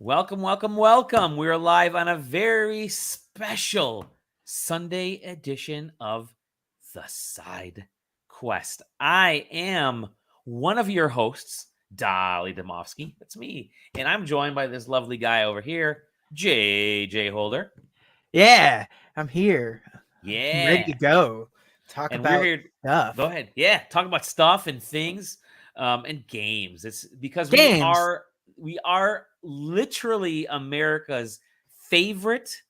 Welcome, welcome, welcome. We're live on a very special Sunday edition of the Side Quest. I am one of your hosts, Dolly Demovsky. That's me. And I'm joined by this lovely guy over here, JJ Holder. Yeah, I'm here. I'm ready to Yeah. go. Talk And we're about here. stuff. Go ahead. Yeah. Talk about stuff and things and games. It's because we Games. are literally America's favorite,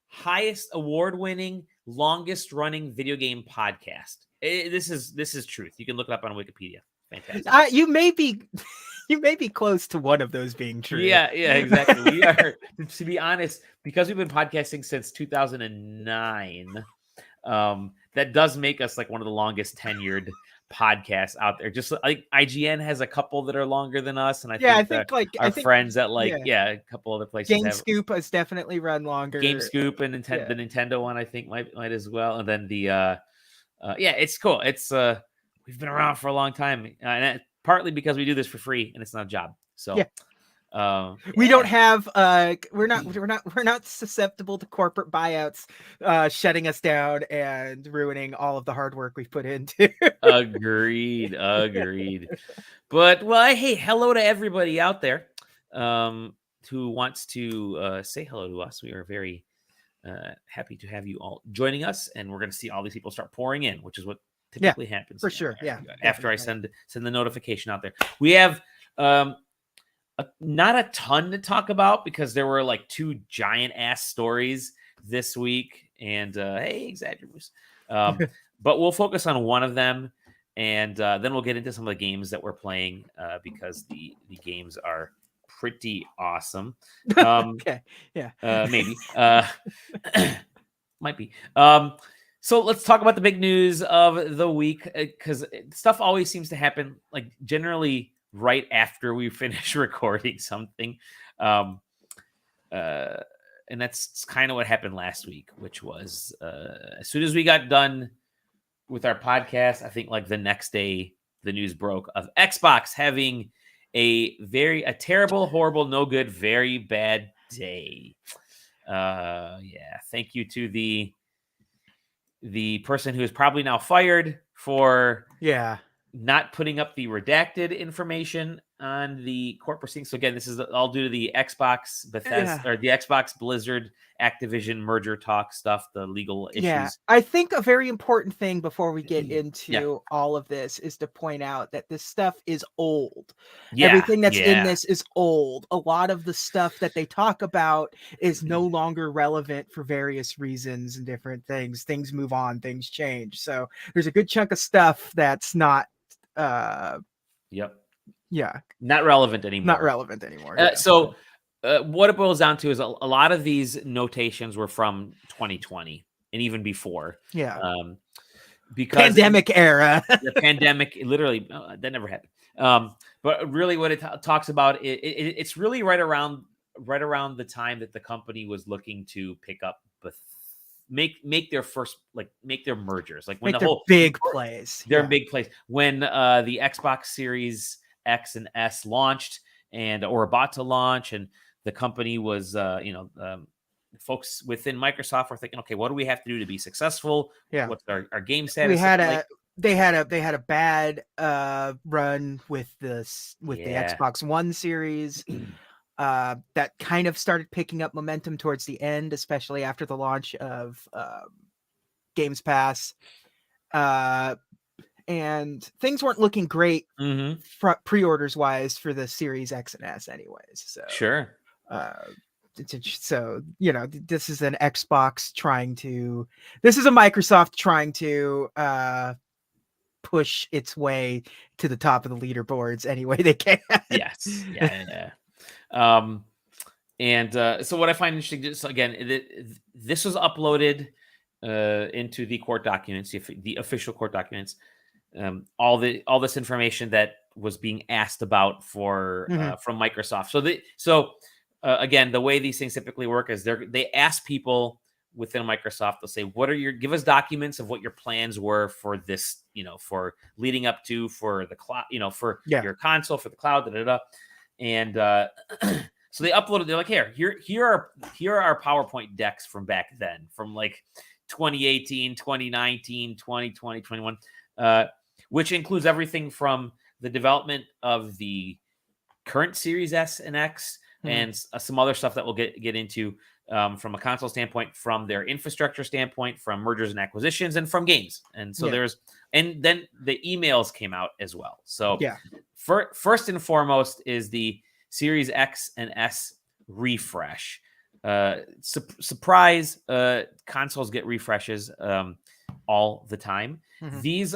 highest award-winning, longest-running video game podcast. This is truth. You can look it up on Wikipedia. Fantastic. You may be you may be close to one of those being true. Yeah, exactly. We are, to be honest, because we've been podcasting since 2009. That does make us like one of the longest tenured podcasts out there. Just like IGN has a couple that are longer than us, and I think our friends at a couple other places Game have. Scoop has definitely run longer. Game Scoop and the Nintendo one I think might as well, and then the it's cool. It's we've been around for a long time, and partly because we do this for free and it's not a job. So we don't have we're not susceptible to corporate buyouts shutting us down and ruining all of the hard work we've put into. Agreed. But hey, hello to everybody out there who wants to say hello to us. We are very happy to have you all joining us, and we're going to see all these people start pouring in, which is what typically happens for sure. After I send the notification out there. We have not a ton to talk about because there were like two giant ass stories this week, and hey, exaggerate. But we'll focus on one of them, and then we'll get into some of the games that we're playing because the games are pretty awesome. Okay, yeah, maybe might be. So let's talk about the big news of the week because stuff always seems to happen like generally right after we finish recording something. And that's kind of what happened last week, which was as soon as we got done with our podcast, I think like the next day, the news broke of Xbox having a terrible, horrible, no good, very bad day. Thank you to the person who is probably now fired for not putting up the redacted information on the court proceedings. So again, this is all due to the Xbox Bethesda or the Xbox Blizzard Activision merger talk stuff, the legal issues. Yeah, I think a very important thing before we get into all of this is to point out that this stuff is old. Everything that's in this is old. A lot of the stuff that they talk about is no longer relevant for various reasons and different things. Things move on, things change. So there's a good chunk of stuff that's not not relevant anymore. So what it boils down to is a lot of these notations were from 2020 and even before. Because pandemic era. The pandemic, literally, that never happened. But really what it talks about, it's really right around the time that the company was looking to pick up make their first, like make their mergers, like when big plays. Their big plays. When the Xbox Series X and S launched or about to launch, and the company was folks within Microsoft were thinking, okay, what do we have to do to be successful? What's our game status? They had a bad run with the Xbox One series that kind of started picking up momentum towards the end, especially after the launch of Games Pass. And things weren't looking great pre-orders wise for the Series X and S anyways. So sure. So, this is an Xbox this is a Microsoft trying to push its way to the top of the leaderboards any way they can. Yes. Yeah. So what I find interesting, just again, this was uploaded into the court documents, the official court documents. All this information that was being asked about from Microsoft. Again, the way these things typically work is they ask people within Microsoft. They'll say, give us documents of what your plans were for this, for leading up to, for the cloud, for your console, for the cloud, And So they uploaded. They're like, here are our PowerPoint decks from back then, from like 2018, 2019, 2020, 21, which includes everything from the development of the current Series S and X, and some other stuff that we'll get into from a console standpoint, from their infrastructure standpoint, from mergers and acquisitions, and from games. And so and then the emails came out as well. So first and foremost is the Series X and S refresh. Surprise, consoles get refreshes all the time. These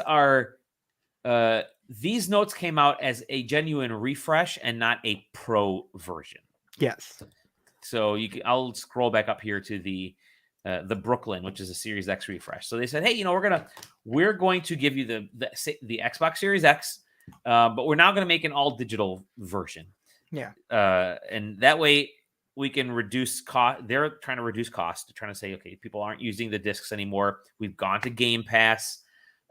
notes came out as a genuine refresh and not a pro version. Yes. So I'll scroll back up here to the Brooklyn, which is a Series X refresh. So they said, hey, we're going to give you the Xbox Series X, but we're now going to make an all digital version. Yeah. And that way we can reduce cost. They're trying to reduce cost. They're trying to say, okay, people aren't using the discs anymore. We've gone to Game Pass.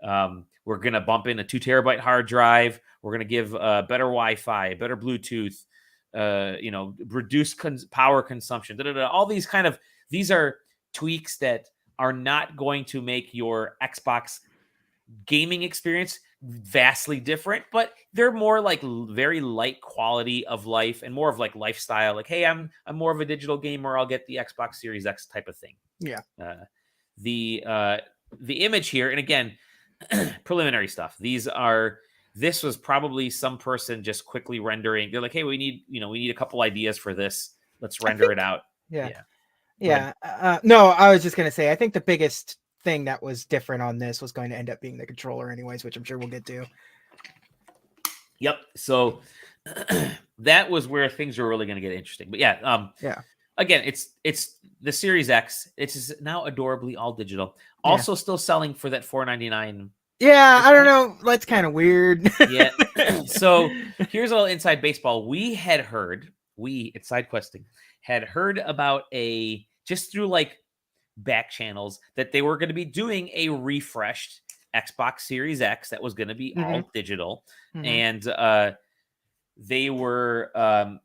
We're going to bump in a 2 terabyte hard drive. We're going to give better Wi-Fi, better Bluetooth, reduce power consumption. All these are tweaks that are not going to make your Xbox gaming experience vastly different, but they're more like very light quality of life and more of like lifestyle. Like, hey, I'm more of a digital gamer. I'll get the Xbox Series X type of thing. Yeah. The image here, and again, preliminary stuff. This was probably some person just quickly rendering. They're like, hey, we need a couple ideas for this. Let's render it out. Yeah. No, I was just gonna say, I think the biggest thing that was different on this was going to end up being the controller anyways, which I'm sure we'll get to. Yep. So that was where things were really going to get interesting. But again, it's the Series X. It's now adorably all digital. Also still selling for that $499. Yeah, I don't know. That's kind of weird. Yeah. So here's a little inside baseball. We at SideQuesting had heard about just through like back channels that they were going to be doing a refreshed Xbox Series X that was going to be all digital, and they were going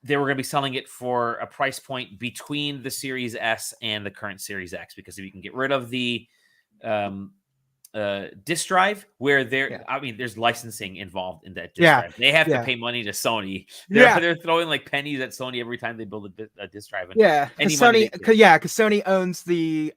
to be selling it for a price point between the Series S and the current Series X, because if you can get rid of the disk drive, where there's licensing involved in that disk drive. They have to pay money to Sony. They're throwing like pennies at Sony every time they build a disk drive. Because Sony owns the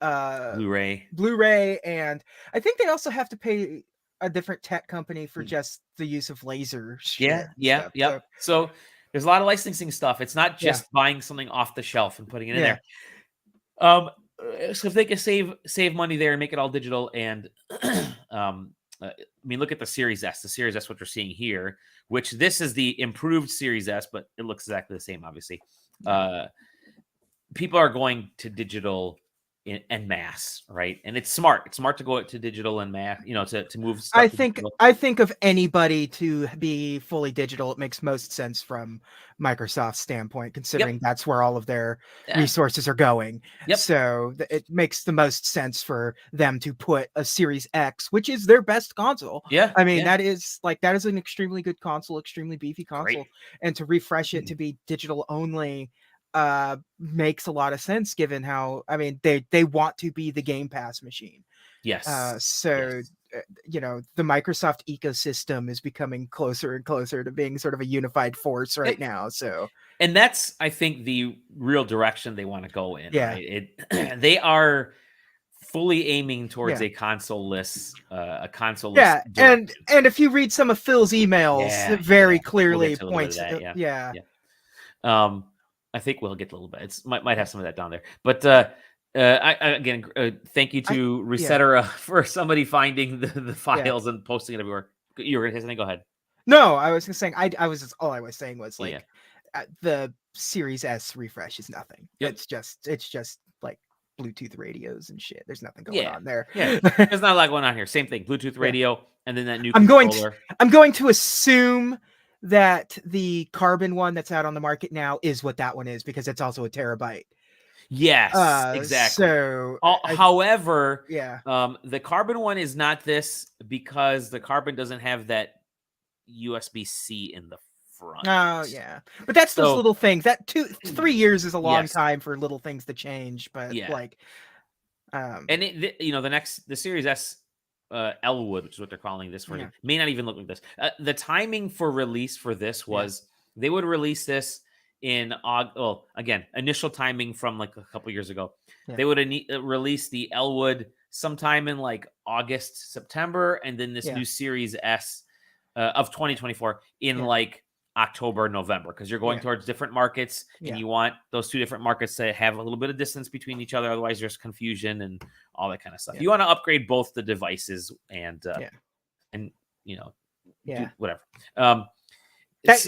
Blu-ray, and I think they also have to pay a different tech company for just the use of laser. So there's a lot of licensing stuff. It's not just buying something off the shelf and putting it in there. So if they can save money there and make it all digital, and look at the Series S. The Series S, what you're seeing here, which this is the improved Series S, but it looks exactly the same, obviously. People are going to digital en masse, right? And it's smart. It's smart to go to digital en masse, to move stuff. I think of anybody to be fully digital, it makes most sense from Microsoft's standpoint, considering that's where all of their resources are going. So it makes the most sense for them to put a Series X, which is their best console. That is an extremely good console, extremely beefy console. And to refresh it to be digital only makes a lot of sense, given how they want to be the Game Pass machine. The Microsoft ecosystem is becoming closer and closer to being sort of a unified force right now. And that's, I think, the real direction they want to go in. They are fully aiming towards a console-less and if you read some of Phil's emails, it very clearly points I think we'll get a little bit. It's might have some of that down there, but again, thank you to Resetera for somebody finding the files and posting it everywhere. You were gonna say something? Go ahead. No, I was just saying. All I was saying was the Series S refresh is nothing. It's just like Bluetooth radios and shit. There's nothing going on there. There's not a lot going on here. Same thing. Bluetooth radio, and then that new controller. I'm going to assume that the Carbon one that's out on the market now is what that one is, because it's also a terabyte. Yes, exactly. So, however, the Carbon one is not this, because the Carbon doesn't have that USB-C in the front. Oh yeah, but that's those little things. That 3 years is a long time for little things to change. But like, and the Series S Elwood, which is what they're calling this version, may not even look like this. The timing for release for this was they would release this in initial timing from like a couple years ago. They would release the Elwood sometime in like August, September, and then this new Series S of 2024 in like October, November, because you're going towards different markets and you want those two different markets to have a little bit of distance between each other. Otherwise, there's confusion and all that kind of stuff. You want to upgrade both the devices and whatever. It's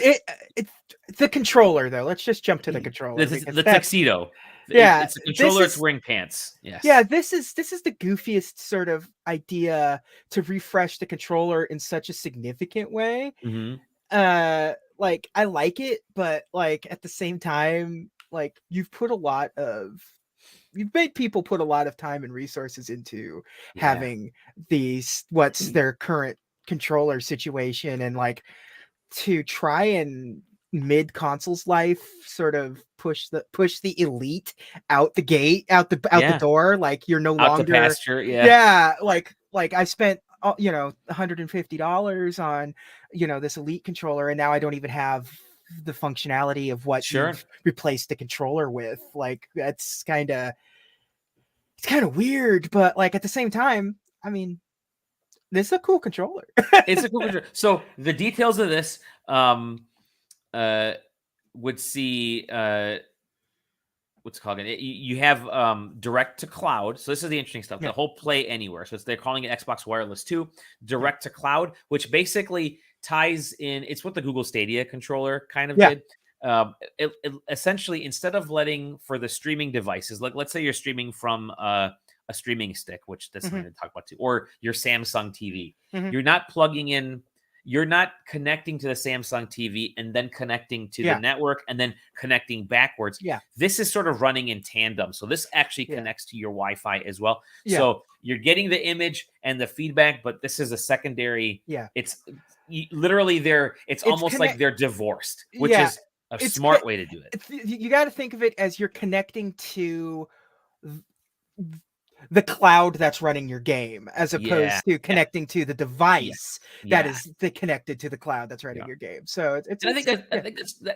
the controller, though. Let's just jump to the controller. The tuxedo. It's a controller. It's wearing pants. Yes. Yeah. This is the goofiest sort of idea to refresh the controller in such a significant way. Like, I like it, but like at the same time, like you've made people put a lot of time and resources into having what's their current controller situation, and like to try and mid console's life sort of push the Elite out the gate, out the door. Like you're no longer the pasture. Like I spent $150 on this Elite controller, and now I don't even have the functionality of what you've replaced the controller with. Like it's kind of weird, but like at the same time, I mean, this is a cool controller. It's a cool controller. So the details of this would see what's it called again? You have direct to cloud. So this is the interesting stuff. The whole Play Anywhere. So they're calling it Xbox Wireless 2, direct to cloud, which basically ties in. It's what the Google Stadia controller kind of did. It essentially, instead of letting for the streaming devices, like let's say you're streaming from a streaming stick, which that's something to talk about too, or your Samsung TV, you're not plugging in. You're not connecting to the Samsung TV and then connecting to the network and then connecting backwards. This is sort of running in tandem. So this actually connects to your Wi-Fi as well. So you're getting the image and the feedback, but this is a secondary. It's literally it's almost like they're divorced, which is a smart way to do it. You got to think of it as you're connecting to the cloud that's running your game, as opposed to connecting to the device that is connected to the cloud that's running your game. So I think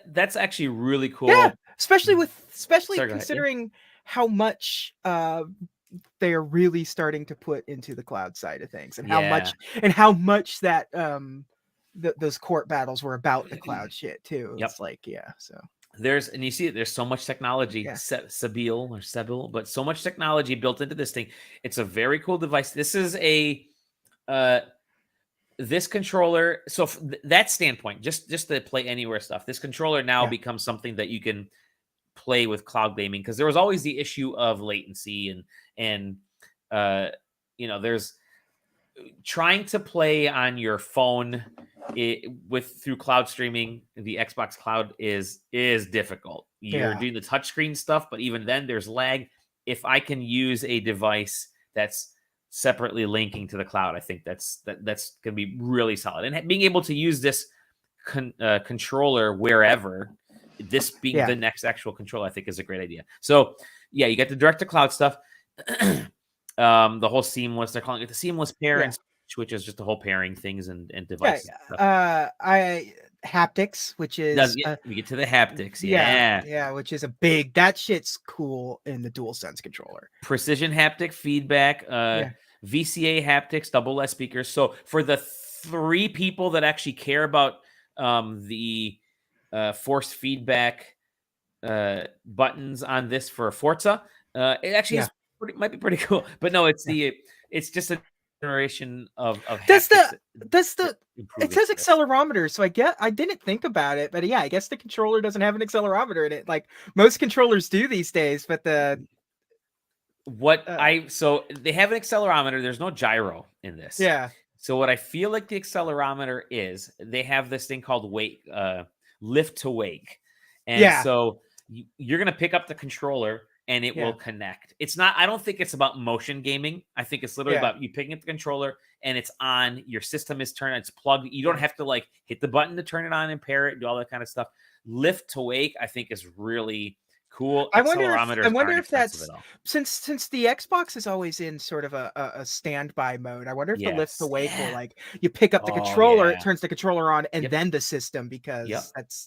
that's actually really cool. Yeah, especially considering how much they are really starting to put into the cloud side of things, and how much that those court battles were about the cloud shit too. It's like so. There's so much technology, Sebil, but so much technology built into this thing. It's a very cool device. This is this controller. So from that standpoint, just the Play Anywhere stuff, this controller now becomes something that you can play with cloud gaming, because there was always the issue of latency and there's trying to play on your phone through cloud streaming. The Xbox Cloud is difficult. You're doing the touchscreen stuff, but even then there's lag. If I can use a device that's separately linking to the cloud, I think that's gonna be really solid. And being able to use this controller wherever, this being the next actual controller, I think is a great idea. So you get the direct to cloud stuff. The whole seamless, they're calling it the seamless pairing, which is just the whole pairing things and devices. Haptics, which is we get to the haptics. Which is that shit's cool in the DualSense controller. Precision haptic feedback, VCA haptics, double S speakers. So for the 3 people that actually care about the force feedback buttons on this for Forza, it actually might be pretty cool. But no, it's just a generation of it says accelerometer, so I didn't think about it, but I guess the controller doesn't have an accelerometer in it, like most controllers do these days. But so they have an accelerometer. There's no gyro in this. So what I feel like the accelerometer is, they have this thing called lift to wake, and so you're gonna pick up the controller and it will connect. It's not, I don't think it's about motion gaming. I think it's literally about you picking up the controller and it's on. Your system is turned. It's plugged. You don't have to like hit the button to turn it on and pair it, do all that kind of stuff. Lift to wake, I think, is really cool. I wonder if Expensive that's at all. since the Xbox is always in sort of a standby mode. I wonder if the lift to wake will like you pick up the controller, it turns the controller on, and then the system, because that's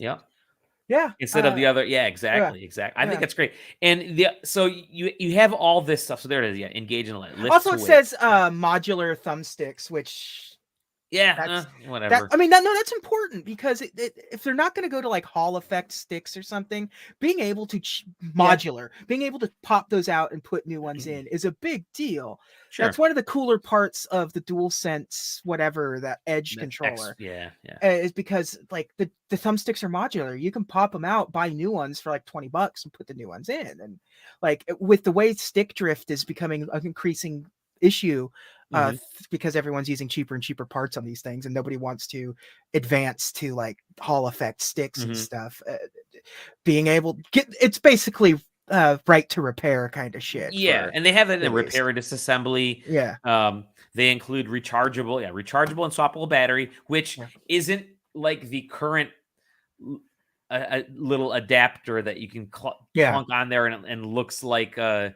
instead of the other. Exactly. I think that's great. And so you have all this stuff. So there it is. Yeah, engage and lift. Also, it says modular thumbsticks, which whatever. I mean, no, that's important, because if they're not going to go to like Hall effect sticks or something, being able to modular, being able to pop those out and put new ones in is a big deal. Sure. That's one of the cooler parts of the DualSense, whatever, that Edge controller. Is because like the thumbsticks are modular. You can pop them out, buy new ones for like $20 and put the new ones in. And like with the way stick drift is becoming an increasing issue, because everyone's using cheaper and cheaper parts on these things, and nobody wants to advance to like Hall effect sticks and stuff. Being able it's basically right to repair kind of shit. And they have it in repair and disassembly. They include rechargeable and swappable battery, which isn't like the current a little adapter that you can clunk on there and looks like a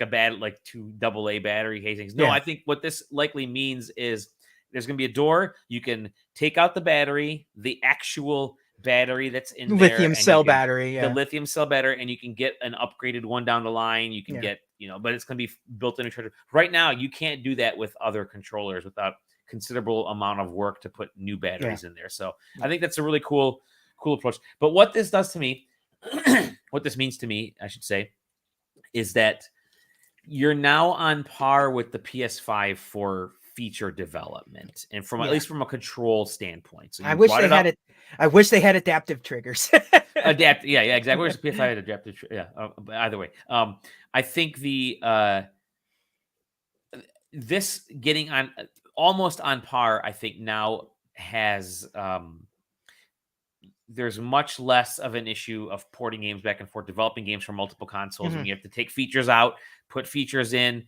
bad, like 2 AA battery casings. No, I think what this likely means is there's going to be a door. You can take out the battery, the actual battery that's in there, lithium cell battery, the lithium cell battery, and you can get an upgraded one down the line. You can get, but it's going to be built in a charger. Right now, you can't do that with other controllers without considerable amount of work to put new batteries in there. So I think that's a really cool approach. But what this does to me, what this means to me, I should say, is that you're now on par with the PS5 for feature development, and from at least from a control standpoint. So I wish they had it. I wish they had adaptive triggers. Exactly. Where's the PS5 had adaptive? Either way, I think this getting on almost on par, I think now has there's much less of an issue of porting games back and forth, developing games for multiple consoles, and you have to take features out, put features in.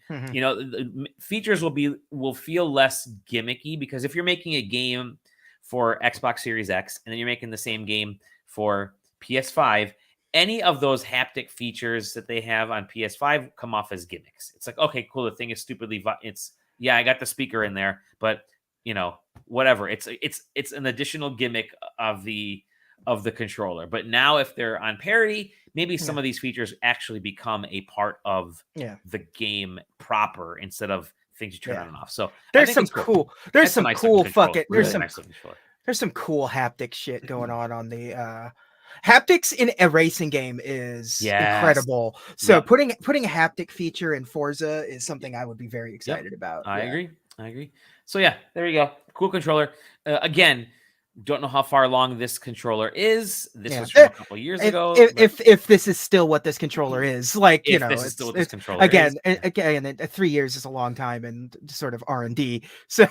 Features will feel less gimmicky, because if you're making a game for Xbox Series X and then you're making the same game for PS5, any of those haptic features that they have on PS5 come off as gimmicks. It's like, okay, cool, the thing is stupidly I got the speaker in there, but whatever. It's an additional gimmick of the controller. But now if they're on parity, maybe some of these features actually become a part of the game proper, instead of things you turn on and off. So there's some cool haptic shit going on the haptics in a racing game is incredible. So putting a haptic feature in Forza is something I would be very excited about. I agree. So there you go. Cool controller. Again, don't know how far along this controller is. This was from a couple years ago. If this is still what this controller is, like, this is still what this controller is. Again, 3 years is a long time and sort of R&D. So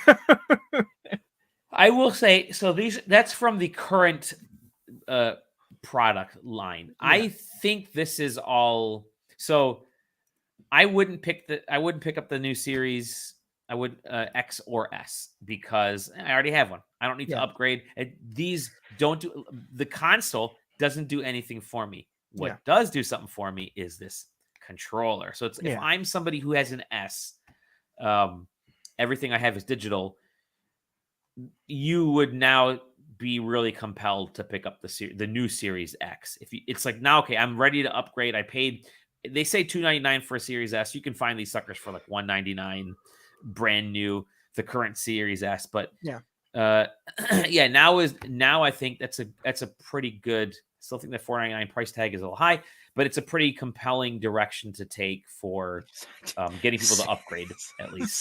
I will say, so that's from the current product line. I think this is all. So I wouldn't pick up the new series. I would X or S, because I already have one. I don't need to upgrade. These don't do, the console doesn't do anything for me. What does do something for me is this controller. So it's if I'm somebody who has an S, everything I have is digital. You would now be really compelled to pick up the new Series X. It's like, now, okay, I'm ready to upgrade. I paid. They say $299 for a Series S. You can find these suckers for like $199. Brand new, the current Series S, but now I think that's a pretty good. Still think the $499 price tag is a little high, but it's a pretty compelling direction to take for getting people to upgrade at least.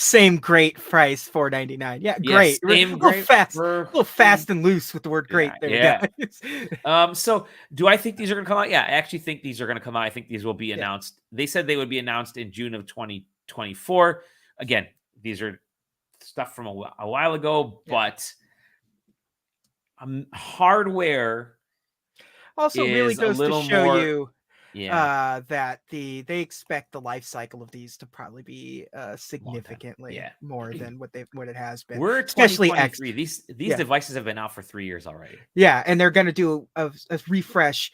Same great price, $499. Yeah, great. Same a little fast and loose with the word great. There we go. So do I think these are going to come out? Yeah, I actually think these are going to come out. I think these will be announced. They said they would be announced in June of 2024. Again, these are stuff from a while ago, but hardware also really goes to show you that they expect the life cycle of these to probably be significantly more than what it has been. We're especially 2023. These devices have been out for 3 years already. Yeah, and they're going to do a refresh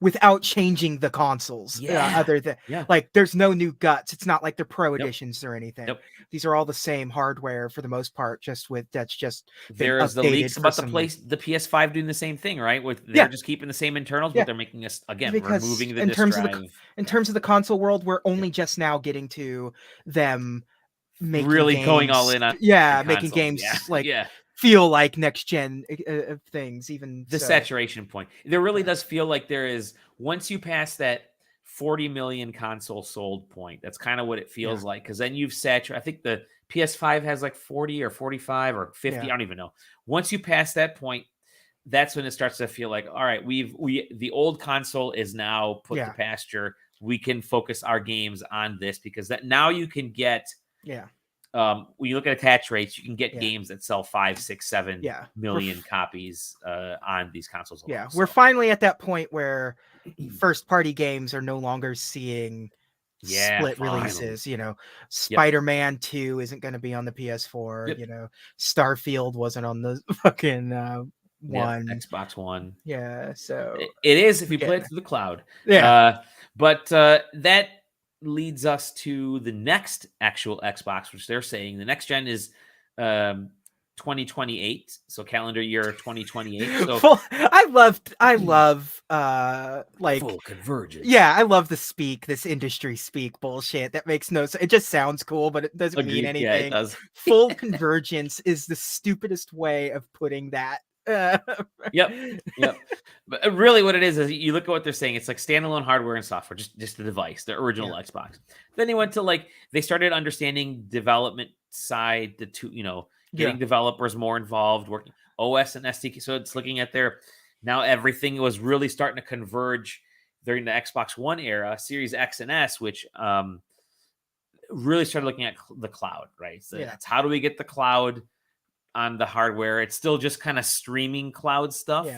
without changing the consoles. Other than like, there's no new guts. It's not like they're pro editions or anything. These are all the same hardware for the most part. Just with that's just there's the leaks about the PS5 doing the same thing, right? With they're just keeping the same internals, but they're making us again removing the disk drive. In terms of the console world, we're only just now getting to them making really games, going all in on making games like feel like next gen things. Even the saturation point, there really does feel like there is, once you pass that 40 million console sold point, that's kind of what it feels like, because then you've saturated. I think the PS5 has like 40 or 45 or 50. I don't even know. Once you pass that point, that's when it starts to feel like, all right, the old console is now put to pasture. We can focus our games on this, because that now you can get when you look at attach rates, you can get games that sell 5, 6, 7 million copies on these consoles alone. We're finally at that point where first party games are no longer seeing split releases. Spider-Man 2 isn't going to be on the PS4. Starfield wasn't on the fucking Xbox One. So it is if you play it through the cloud. But that leads us to the next actual Xbox, which they're saying the next gen is 2028, so calendar year 2028. So I love like full convergence. I love this industry speak bullshit that makes no sense. It just sounds cool, but it doesn't mean anything. It does. Full convergence is the stupidest way of putting that. But really what it is you look at what they're saying, it's like standalone hardware and software, just the device, the original Xbox. Then they went to they started understanding development side, getting developers more involved, working OS and SDK. So it's looking at now everything was really starting to converge during the Xbox One era, Series X and S, which really started looking at the cloud, right? So that's how do we get the cloud on the hardware. It's still just kind of streaming cloud stuff,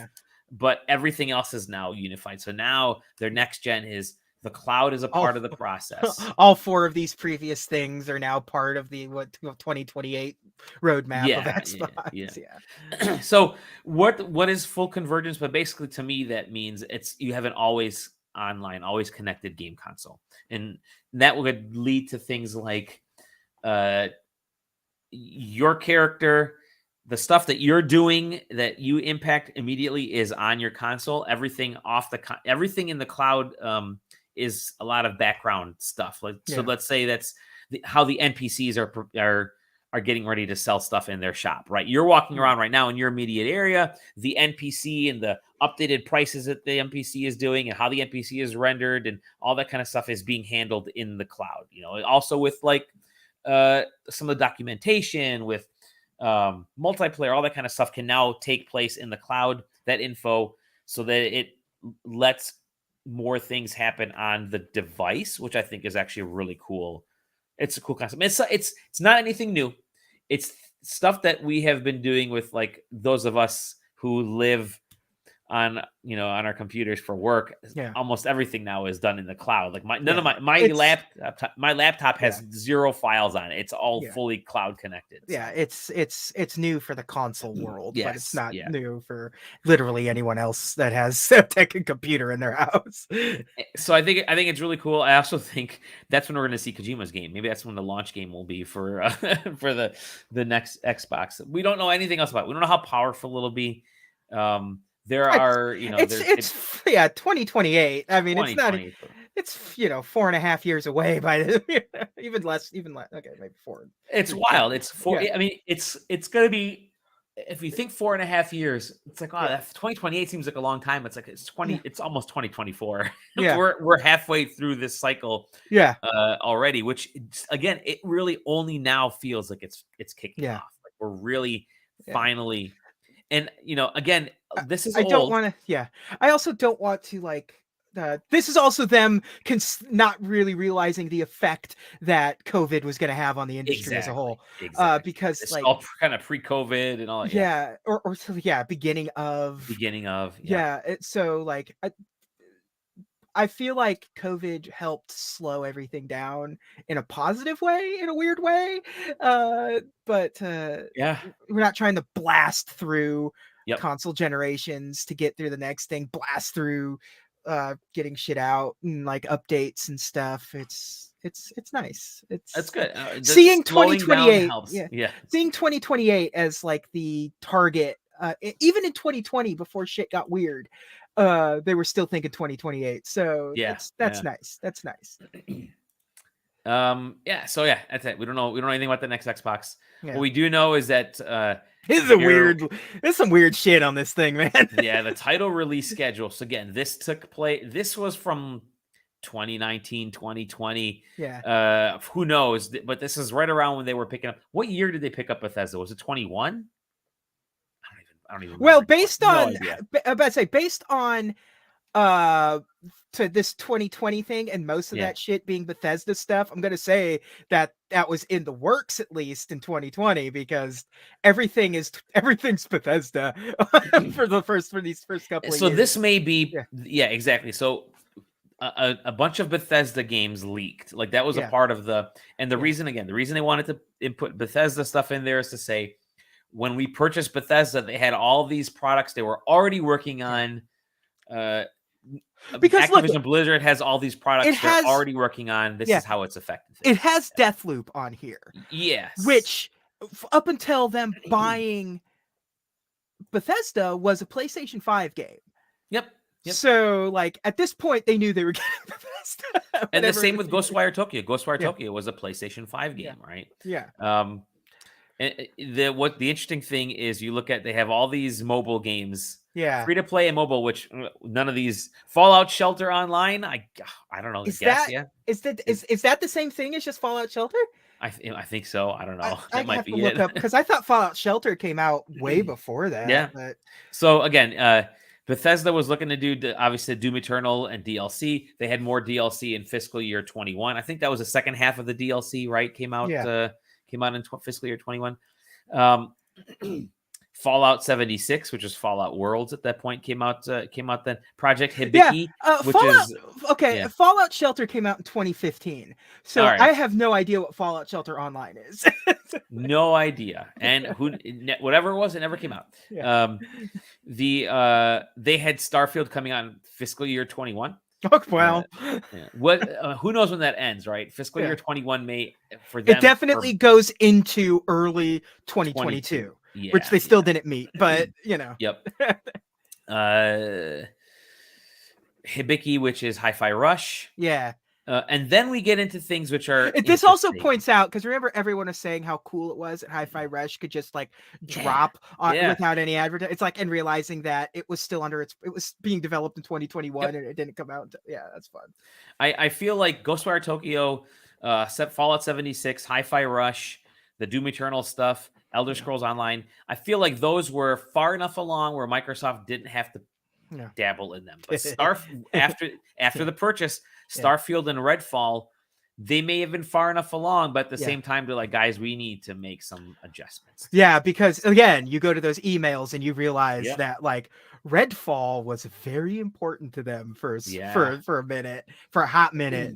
but everything else is now unified. So now their next gen is the cloud is a part of the process. All 4 of these previous things are now part of the 2028 roadmap of Xbox. So what is full convergence? But basically, to me, that means you have an always online, always connected game console, and that would lead to things like your character. The stuff that you're doing that you impact immediately is on your console. Everything everything in the cloud is a lot of background stuff. So let's say that's how the NPCs are getting ready to sell stuff in their shop, right? You're walking around right now in your immediate area. The NPC and the updated prices that the NPC is doing and how the NPC is rendered and all that kind of stuff is being handled in the cloud. Also with some of the documentation with multiplayer, all that kind of stuff can now take place in the cloud, that info, so that it lets more things happen on the device, which I think is actually really cool. It's a cool concept. It's not anything new. It's stuff that we have been doing with those of us who live on our computers for work. Almost everything now is done in the cloud. My laptop has 0 files on it. It's all fully cloud connected. It's new for the console world, but it's not new for literally anyone else that has a tech and computer in their house. So I think it's really cool. I also think that's when we're going to see Kojima's game. Maybe that's when the launch game will be for for the next Xbox. We don't know anything else about it. We don't know how powerful it'll be. It's 2028. I mean, it's not. It's 4.5 years away by even less. Okay, maybe 4. It's wild. It's 4. I mean, it's gonna be. If you think 4.5 years, it's like, that 2028 seems like a long time. It's like it's almost 2024. We're halfway through this cycle. Already, which again, it really only now feels like it's kicking off. Like we're really finally. And again, this is. I don't want to. I also don't want to this is also them not really realizing the effect that COVID was going to have on the industry as a whole. Because it's all kind of pre-COVID and all. Beginning of. So I feel like COVID helped slow everything down in a positive way, in a weird way. But Yeah. we're not trying to blast through Yep. console generations to get through the next thing, blast through getting shit out and like updates and stuff. It's nice. That's It's good. seeing Slowing down 2028. helps. Yeah. Yeah. Seeing 2028 as like the target. Even in 2020 before shit got weird, they were still thinking 2028. So Yeah. that's nice. That's nice. Yeah. So yeah, that's it. We don't know anything about the next Xbox. Yeah. What we do know is that There's some weird shit on this thing, man. Yeah, the title release schedule. So again, this took place. This was from 2019, 2020. Yeah. Who knows? But this is right around when they were picking up. What year did they pick up Bethesda? Was it 21? I don't even remember. Well, based on based on to this 2020 thing and most of that shit being Bethesda stuff, I'm gonna say that was in the works at least in 2020 because everything's Bethesda for these first couple of years. So this may be exactly. So a bunch of Bethesda games leaked. Like that was a part of the reason they wanted to input Bethesda stuff in there is to say, when we purchased Bethesda, they had all these products they were already working on. Because Activision Blizzard has all these products they're already working on. This is how it's affected things. It has Deathloop on here. Yes. Which, up until them buying Bethesda, was a PlayStation 5 game. Yep. So, like, at this point, they knew they were getting Bethesda. And the same with Ghostwire Tokyo. Ghostwire Tokyo was a PlayStation 5 game, right? Yeah. And the interesting thing is you look at, they have all these mobile games, free to play and mobile, which none of these Fallout Shelter Online. I don't know. Is that the same thing as just Fallout Shelter? I think so. I don't know. I might have to look up because I thought Fallout Shelter came out way before that. Yeah. But... So again, Bethesda was looking to do obviously Doom Eternal and DLC. They had more DLC in fiscal year 21. I think that was the second half of the DLC, right? Came out in fiscal year 21. Fallout 76, which is Fallout Worlds at that point, came out then. Project Hibiki, Fallout Shelter came out in 2015. So I have no idea what Fallout Shelter Online is. No idea. And whatever it was, it never came out. Yeah. They had Starfield coming out in fiscal year 21. Oh, well, who knows when that ends, right? Fiscal year 21 may for them. It definitely goes into early 2022, which they still didn't meet, but you know. Yep. Hibiki, which is Hi-Fi Rush. Yeah. And then we get into things which are. This also points out, because remember everyone was saying how cool it was that Hi-Fi Rush could just like drop on without any advertising. It's like, and realizing that it was still it was being developed in 2021 and it didn't come out. That's fun. I feel like Ghostwire Tokyo, Fallout 76, Hi-Fi Rush, the Doom Eternal stuff, Elder Scrolls Online. I feel like those were far enough along where Microsoft didn't have to dabble in them. But after the purchase, Starfield and Redfall, they may have been far enough along, but at the same time, they're like, guys, we need to make some adjustments. Yeah, because again, you go to those emails and you realize that like Redfall was very important to them for a minute, for a hot minute.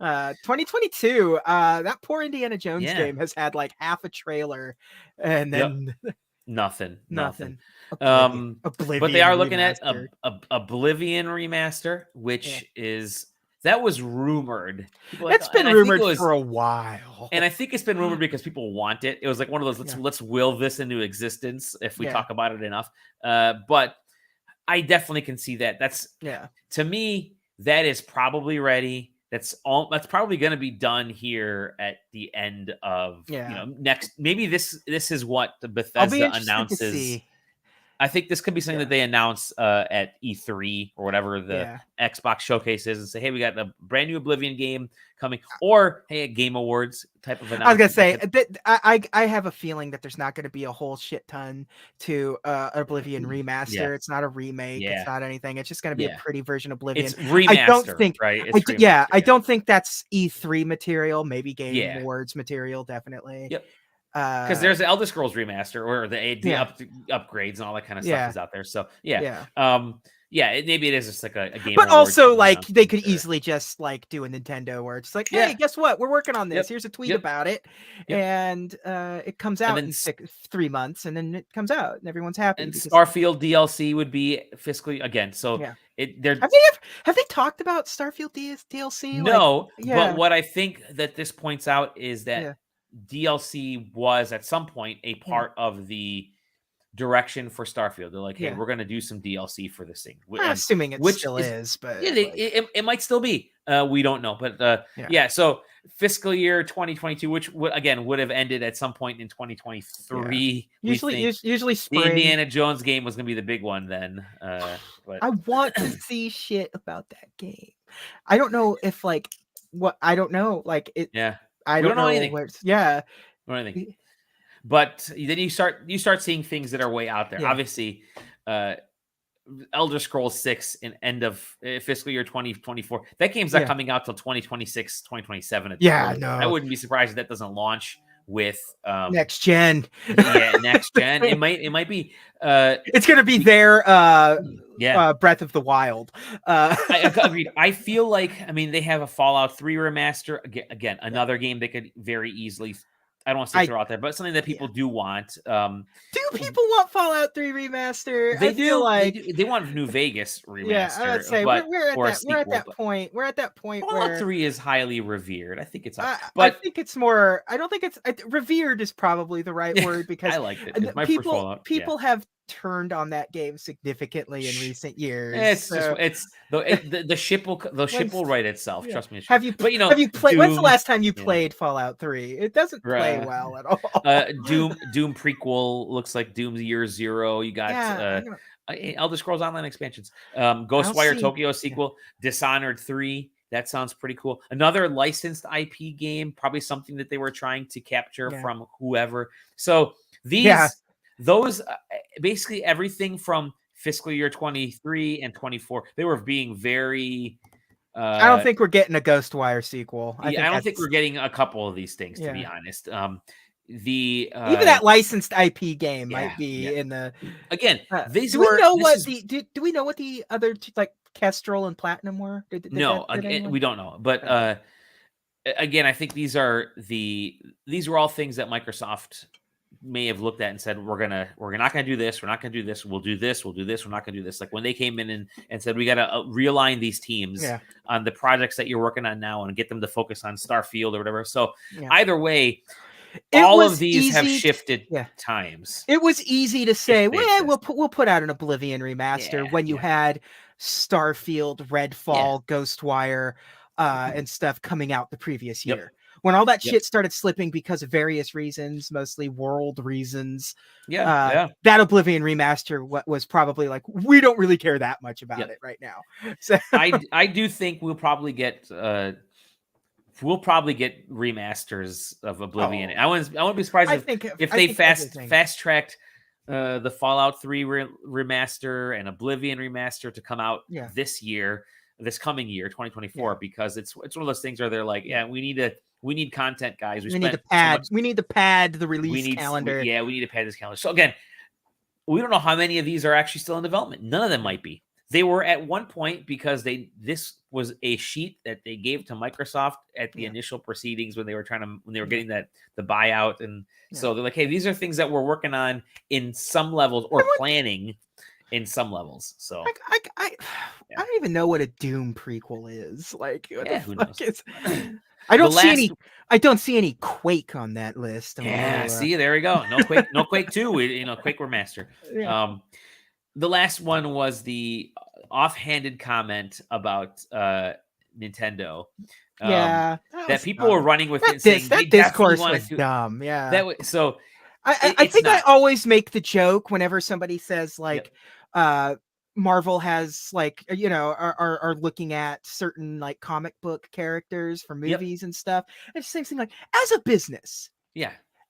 2022, that poor Indiana Jones game has had like half a trailer and then nothing. Oblivion but they are looking at Oblivion remaster, which that was rumored. It's been rumored for a while, and I think it's been rumored because people want it. It was like one of those let's will this into existence if we talk about it enough. But I definitely can see that. That's to me, that is probably ready. That's probably going to be done here at the end of next. Maybe this is what the Bethesda announces. I think this could be something that they announce at E3 or whatever the Xbox showcase is, and say, "Hey, we got a brand new Oblivion game coming," or "Hey, a Game Awards type of announcement." I was gonna say that I have a feeling that there's not going to be a whole shit ton to Oblivion remaster. Yeah. It's not a remake. Yeah. It's not anything. It's just going to be a pretty version of Oblivion. It's remaster. I don't think right. I don't think that's E3 material. Maybe Game Awards material. Definitely. Yep. Because there's the Elder Scrolls remaster or the upgrades and all that kind of stuff is out there. So Yeah, maybe it is just like a Game But Awards also, like, they could announcement, easily just like do a Nintendo where it's like, hey, yeah. guess what? We're working on this. Yep. Here's a tweet Yep. about it, Yep. and it comes And out then in 3 months, and then it comes out, and everyone's happy and because Starfield DLC would be fiscally again. So yeah. they're Have they talked about Starfield DLC? Like, no, but yeah, what I think that this points out is that yeah, DLC was at some point a yeah, part of the direction for Starfield. They're like, hey, yeah. we're going to do some DLC for this thing, I'm and assuming it which still is is, but yeah, like, it might still be. We don't know, but yeah, yeah. So fiscal year 2022, which again would have ended at some point in yeah. 2023. We Usually, think usually the spring. Indiana Jones game was going to be the big one then. But I want to see shit about that game. I don't know if like what I don't know. Like it. yeah, I we don't don't know know anything. where it's. Yeah. We don't know anything. But then you start seeing things that are way out there. Yeah. Obviously, Elder Scrolls 6 in end of fiscal year 2024. That game's not Yeah. coming out till 2026, 2027 at the Yeah. earliest. I No. wouldn't be surprised if that doesn't launch with Next gen. yeah, next gen. It might be It's gonna be their yeah. Breath of the Wild. I agreed. I feel like I mean they have a Fallout 3 remaster again, another game they could very easily I don't want to say throw out there, but something that people do want. Do people want Fallout 3 remaster? They I feel do. like They want New Vegas yeah, I would remaster, say but we're at or a that we're at sequel. that But point. We're at that point Fallout where 3 is highly revered. I think it's up. I But think it's more. I don't think it's revered is probably the right word because I liked it. It's my first Fallout. Yeah. people have turned on that game significantly in recent years. It's just So it's the ship will write itself. yeah. Trust me. Have you But have you played? When's the Doom. last time you Yeah. played Fallout 3? It doesn't play Right. well at all. Doom prequel looks like Doom's Year Zero. You got Yeah, Elder Scrolls Online expansions. I'll Ghostwire see. Tokyo sequel. Dishonored 3. That sounds pretty cool. Another licensed IP game, probably something that they were trying to capture from whoever. So those basically everything from fiscal year 23 and 24, they were being very I don't think we're getting a Ghostwire sequel. I don't think we're getting a couple of these things, to be honest. Even that licensed IP game might be in the again. Do we know what the other two, like Kestrel and Platinum were? No, we don't know. But again, I think these were all things that Microsoft may have looked at and said, we're not gonna do this, we're not gonna do this, we'll do this, we're not gonna do this. Like when they came in and said we gotta realign these teams on the projects that you're working on now and get them to focus on Starfield or whatever. So either way, all of these have shifted times. It was easy to say, well, we'll put out an Oblivion remaster when you had Starfield, Redfall, Ghostwire, and stuff coming out the previous year. When all that shit started slipping because of various reasons, mostly world reasons, that Oblivion remaster was probably like, we don't really care that much about it right now. So I do think we'll probably get remasters of Oblivion. I wouldn't be surprised if they fast tracked the Fallout 3 remaster and Oblivion remaster to come out this coming year, 2024, because it's one of those things where they're like, we need content, guys. We need to pad the release calendar. We need to pad this calendar. So again, we don't know how many of these are actually still in development. None of them might be. They were at one point because this was a sheet that they gave to Microsoft at the initial proceedings when they were getting the buyout, and so they're like, hey, these are things that we're working on in some levels or planning in some levels. So I don't even know what a Doom prequel is. Like, who knows? I don't see any Quake on that list. See, there we go. No Quake 2. Quake remaster. The last one was the offhanded comment about Nintendo. That people were running with it, saying that discourse was dumb. So I think I always make the joke whenever somebody says like, Marvel has like, are looking at certain like comic book characters for movies and stuff. It's the same thing. Like, as a business,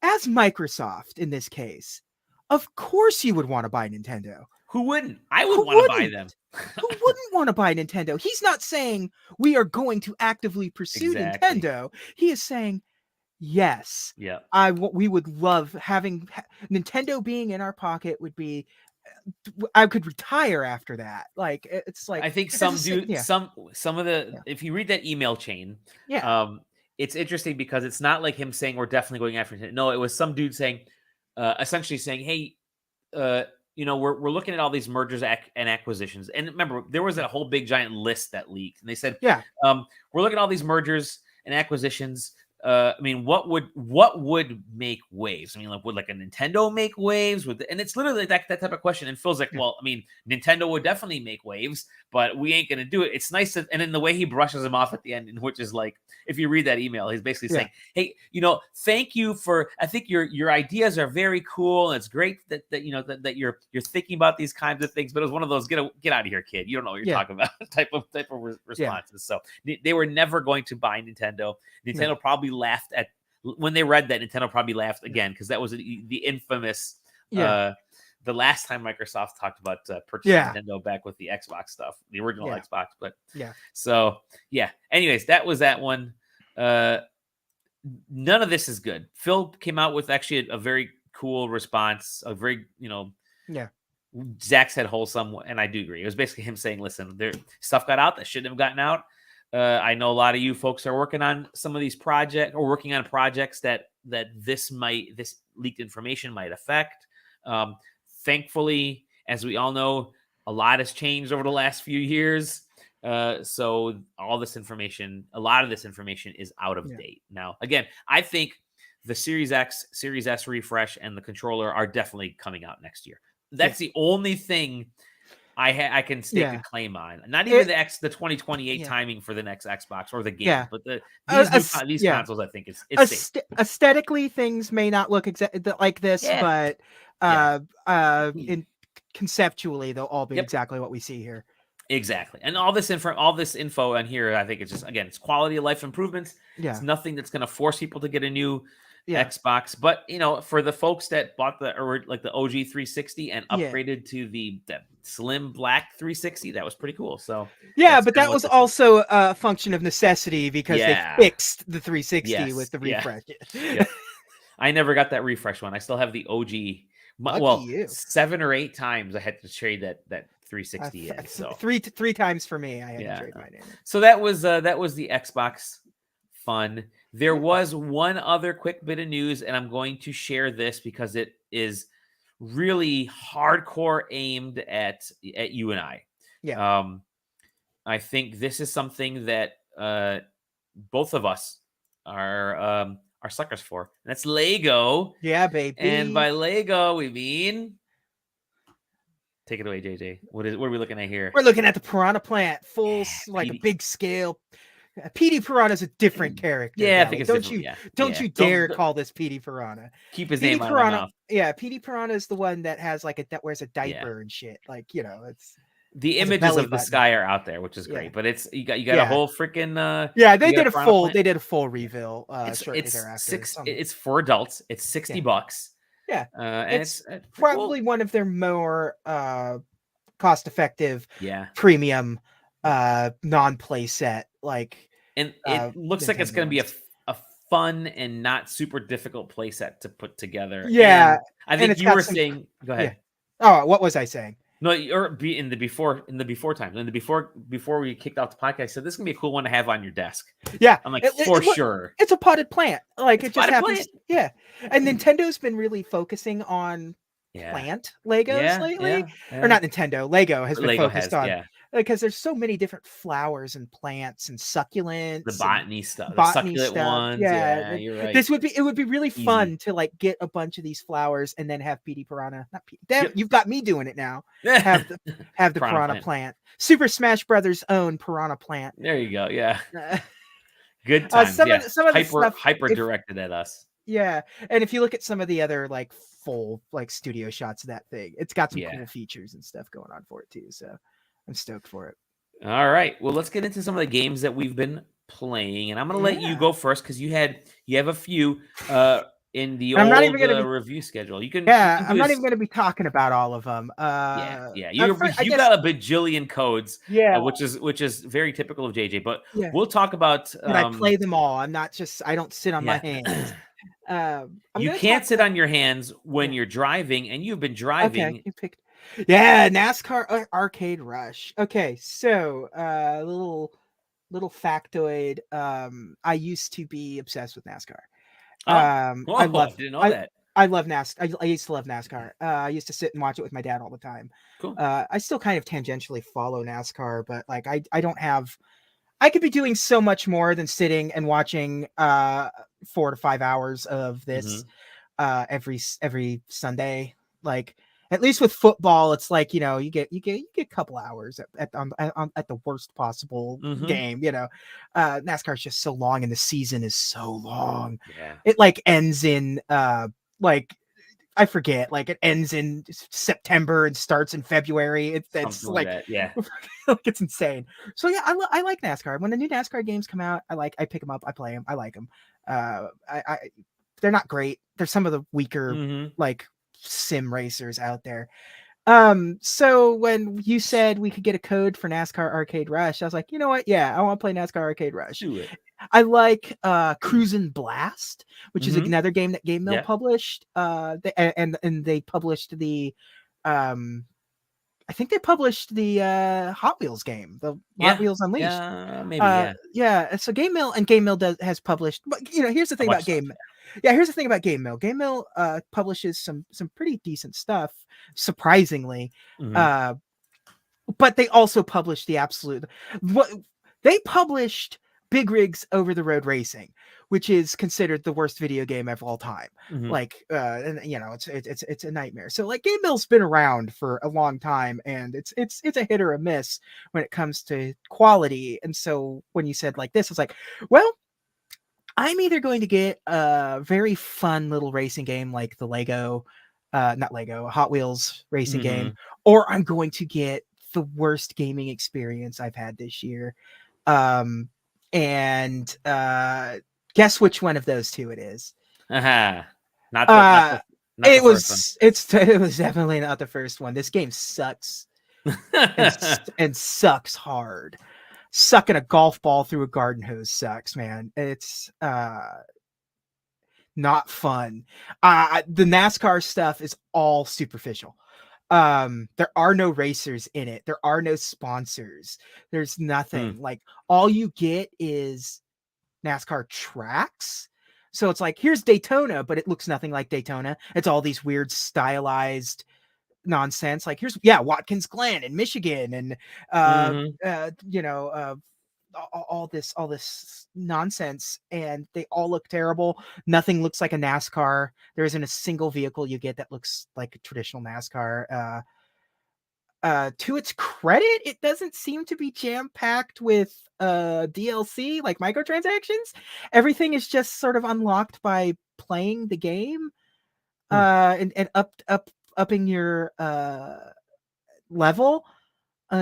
as Microsoft in this case, of course you would want to buy Nintendo. Who wouldn't? I would want to buy them. Who wouldn't want to buy Nintendo? He's not saying we are going to actively pursue Nintendo. He is saying, yes, we would love having Nintendo being in our pocket would be I could retire after that. Like it's like I think some of the if you read that email chain, it's interesting because it's not like him saying we're definitely going after it. No, it was some dude saying, essentially saying, hey, we're looking at all these mergers and acquisitions. And remember, there was a whole big giant list that leaked, and they said, we're looking at all these mergers and acquisitions. I mean, what would make waves? I mean, like, would like a Nintendo make waves? And it's literally that type of question. And Phil's like, well, I mean, Nintendo would definitely make waves, but we ain't gonna do it. It's nice and then the way he brushes him off at the end, which is like, if you read that email, he's basically saying, hey, thank you for. I think your ideas are very cool, and it's great that that you're thinking about these kinds of things. But it was one of those get out of here, kid. You don't know what you're talking about type of responses. So they were never going to buy Nintendo. Nintendo probably laughed at when they read that. Nintendo probably laughed again because that was the infamous the last time Microsoft talked about purchasing Nintendo back with the Xbox stuff, the original Xbox. But anyways, that was that one. None of this is good. Phil came out with actually a very cool response, a very Zach said wholesome, and I do agree. It was basically him saying, listen, there stuff got out that shouldn't have gotten out. I know a lot of you folks are working on some of these projects or working on projects that this leaked information might affect. Thankfully, as we all know, a lot has changed over the last few years. So a lot of this information is out of date. Now, again, I think the Series X, Series S refresh and the controller are definitely coming out next year. That's the only thing I can stake a claim on. Not even the 2028 timing for the next Xbox or the game, but these consoles, I think it's aesthetically things may not look exactly like this, but conceptually they'll all be exactly what we see here. Exactly. And all this info on here, I think it's just, again, it's quality of life improvements. It's nothing that's going to force people to get a new Xbox, but for the folks that bought the OG 360 and upgraded to the slim black 360, that was pretty cool. So but that was also a function of necessity because they fixed the 360 with the refresh. I never got that refresh one. I still have the OG. 7 or 8 times I had to trade that 360 in. So three times for me, I had to trade mine in. So that was the Xbox fun. There was one other quick bit of news, and I'm going to share this because it is really hardcore aimed at you and I. I think this is something that both of us are suckers for. And that's Lego. Yeah, baby. And by Lego, we mean... Take it away, JJ. What are we looking at here? We're looking at the Piranha Plant, a big scale. Petey Piranha is a different character. Yeah, I think it's don't you dare call this Petey Piranha. Keep his name out of my mouth. Yeah, Petey Piranha is the one that has that wears a diaper and shit. It's the images of the sky are out there, which is great. But it's you got a whole freaking they did a full reveal shortly thereafter. It's for adults. It's $60. Yeah, and it's probably one of their more cost-effective premium non-play set. And it looks like it's going to be a fun and not super difficult play set to put together. Yeah, and I think you were saying. Go ahead. Oh, what was I saying? No, or be in the before times. And before we kicked off the podcast, I said this is gonna be a cool one to have on your desk. Yeah, I'm like sure. It's a potted plant. It just happens. Plant. Yeah, and Nintendo's been really focusing on plant Legos lately, or not Nintendo. Lego has been focused on because there's so many different flowers and plants and succulents, the botany stuff, the succulent ones. Yeah, you're right. It would be really fun to get a bunch of these flowers and then have Petey Piranha. Not Petey. Damn, you've got me doing it now. Have the Piranha plant. Super Smash Brothers' own Piranha Plant. There you go. Yeah. Good times. Some of the stuff hyper directed at us. Yeah, and if you look at some of the other full studio shots of that thing, it's got some cool features and stuff going on for it too. So I'm stoked for it. All right. Well, let's get into some of the games that we've been playing, and I'm going to let you go first because you have a few in the old review schedule. You can. Yeah, I'm not even going to be talking about all of them. You got a bajillion codes. Yeah, which is very typical of JJ. But we'll talk about. I play them all. I don't sit on my hands. You can't sit on your hands when you're driving, and you've been driving. Okay, you picked. Yeah, NASCAR Arcade Rush. Okay, so little factoid. I used to be obsessed with NASCAR. Oh, I whoa! I love didn't know that. I love NASCAR. I used to love NASCAR. I used to sit and watch it with my dad all the time. Cool. I still kind of tangentially follow NASCAR, but like I don't have. I could be doing so much more than sitting and watching 4 to 5 hours of this every Sunday. Like at least with football, it's like you get a couple hours at the worst possible game. NASCAR is just so long, and the season is so long. Yeah. It like ends in like I forget, like it ends in September and starts in February. It's Something like that. Yeah. like it's insane. So yeah, I like NASCAR. When the new NASCAR games come out, I pick them up, I play them, I like them. I they're not great. They're some of the weaker like sim racers out there. So when you said we could get a code for NASCAR Arcade Rush, I was like, you know what? Yeah, I want to play NASCAR Arcade Rush. Do it. I like Cruisin' Blast, which is another game that Game Mill Yeah. published. And they published the I think they published the Hot Wheels game, the Hot Wheels Unleashed. Yeah, maybe, yeah. Yeah, so Game Mill has published, but here's the thing about Game. Yeah, here's the thing about Game Mill. Game Mill publishes some pretty decent stuff, surprisingly. But they also published the absolute what they published Big Rigs Over the Road Racing, which is considered the worst video game of all time. Like and it's a nightmare. So like Game Mill's been around for a long time, and it's a hit or a miss when it comes to quality. And so when you said like this, I was like, well, I'm either going to get a very fun little racing game like the Hot Wheels racing game, or I'm going to get the worst gaming experience I've had this year. And guess which one of those two it is? Not it was definitely not the first one. This game sucks and sucks hard. Sucking a golf ball through a garden hose sucks, man. It's not fun. The NASCAR stuff is all superficial. There are no racers in it. There are no sponsors. There's nothing. Like all you get is NASCAR tracks. So it's like, here's Daytona, but it looks nothing like Daytona. It's all these weird stylized nonsense. Like here's Watkins Glen in Michigan, and all this nonsense, and they all look terrible. Nothing looks like a NASCAR. There isn't a single vehicle you get that looks like a traditional NASCAR. To its credit, it doesn't seem to be jam-packed with DLC, like microtransactions. Everything is just sort of unlocked by playing the game, and upping your level.